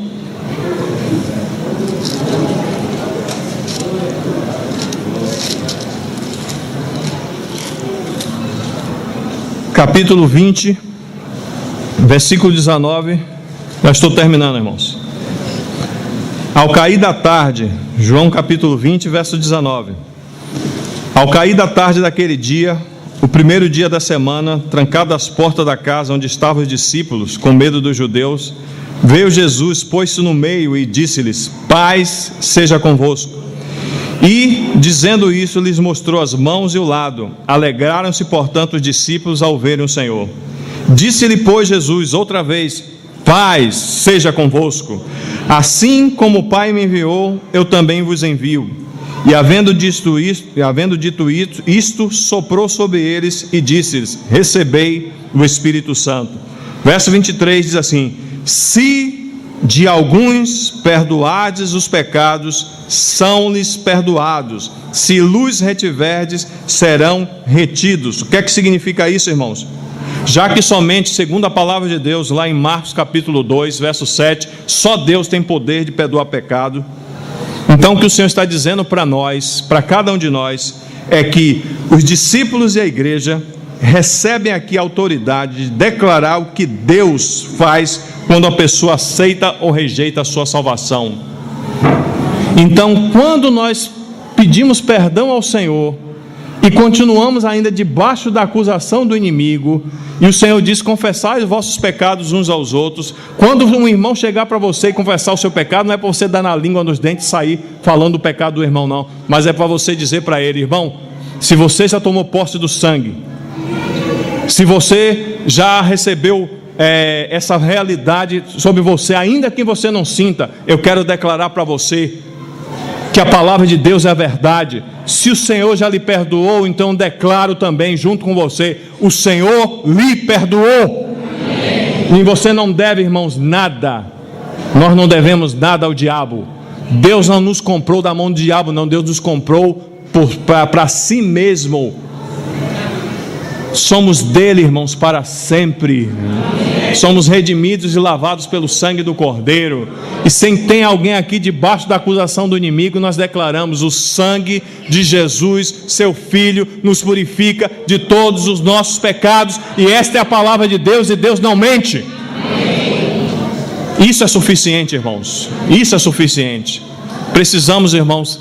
capítulo 20, versículo 19. Já estou terminando, irmãos. Ao cair da tarde, João capítulo 20, verso 19. Ao cair da tarde daquele dia, o primeiro dia da semana, trancado as portas da casa onde estavam os discípulos, com medo dos judeus, veio Jesus, pôs-se no meio e disse-lhes: paz seja convosco. E, dizendo isso, lhes mostrou as mãos e o lado. Alegraram-se, portanto, os discípulos ao verem o Senhor. Disse-lhe, pois, Jesus outra vez: paz seja convosco. Assim como o Pai me enviou, eu também vos envio. E havendo dito isto, soprou sobre eles e disse-lhes: recebei o Espírito Santo. Verso 23 diz assim: se de alguns perdoardes os pecados, são-lhes perdoados. Se lhes retiverdes, serão retidos. O que é que significa isso, irmãos? Já que somente, segundo a palavra de Deus, lá em Marcos capítulo 2, verso 7, só Deus tem poder de perdoar pecado. Então o que o Senhor está dizendo para nós, para cada um de nós, é que os discípulos e a igreja recebem aqui a autoridade de declarar o que Deus faz quando a pessoa aceita ou rejeita a sua salvação. Então, quando nós pedimos perdão ao Senhor e continuamos ainda debaixo da acusação do inimigo, e o Senhor diz: confessai os vossos pecados uns aos outros. Quando um irmão chegar para você e confessar o seu pecado, não é para você dar na língua nos dentes e sair falando do pecado do irmão, não, mas é para você dizer para ele: irmão, se você já tomou posse do sangue, se você já recebeu essa realidade sobre você, ainda que você não sinta, eu quero declarar para você que a palavra de Deus é a verdade. Se o Senhor já lhe perdoou, então declaro também junto com você: o Senhor lhe perdoou. Amém. E você não deve, irmãos, nada. Nós não devemos nada ao diabo. Deus não nos comprou da mão do diabo, não. Deus nos comprou para si mesmo. Somos dele, irmãos, para sempre. Somos redimidos e lavados pelo sangue do Cordeiro. E se tem alguém aqui debaixo da acusação do inimigo, nós declaramos: o sangue de Jesus, seu Filho, nos purifica de todos os nossos pecados. E esta é a palavra de Deus, e Deus não mente. Isso é suficiente, irmãos. Isso é suficiente. Precisamos, irmãos,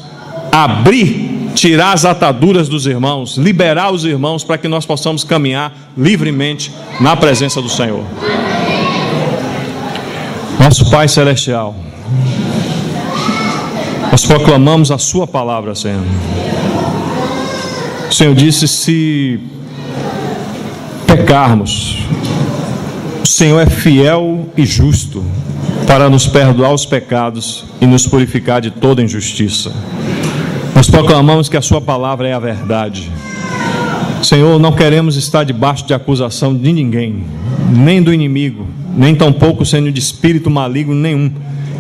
tirar as ataduras dos irmãos, liberar os irmãos para que nós possamos caminhar livremente na presença do Senhor. Nosso Pai Celestial, nós proclamamos a sua palavra, Senhor. O Senhor disse: se pecarmos, o Senhor é fiel e justo para nos perdoar os pecados e nos purificar de toda injustiça. Nós proclamamos que a sua palavra é a verdade. Senhor, não queremos estar debaixo de acusação de ninguém, nem do inimigo, nem tampouco sendo de espírito maligno nenhum,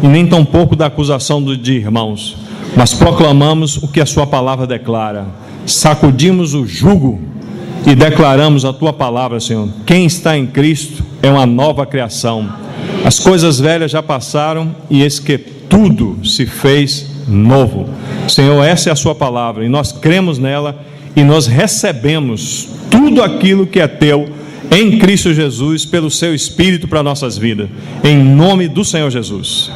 e nem tampouco da acusação de irmãos, mas proclamamos o que a sua palavra declara. Sacudimos o jugo e declaramos a tua palavra, Senhor. Quem está em Cristo é uma nova criação. As coisas velhas já passaram e eis que tudo se fez novo. Senhor, essa é a sua palavra e nós cremos nela e nós recebemos tudo aquilo que é teu em Cristo Jesus, pelo seu Espírito para nossas vidas, em nome do Senhor Jesus.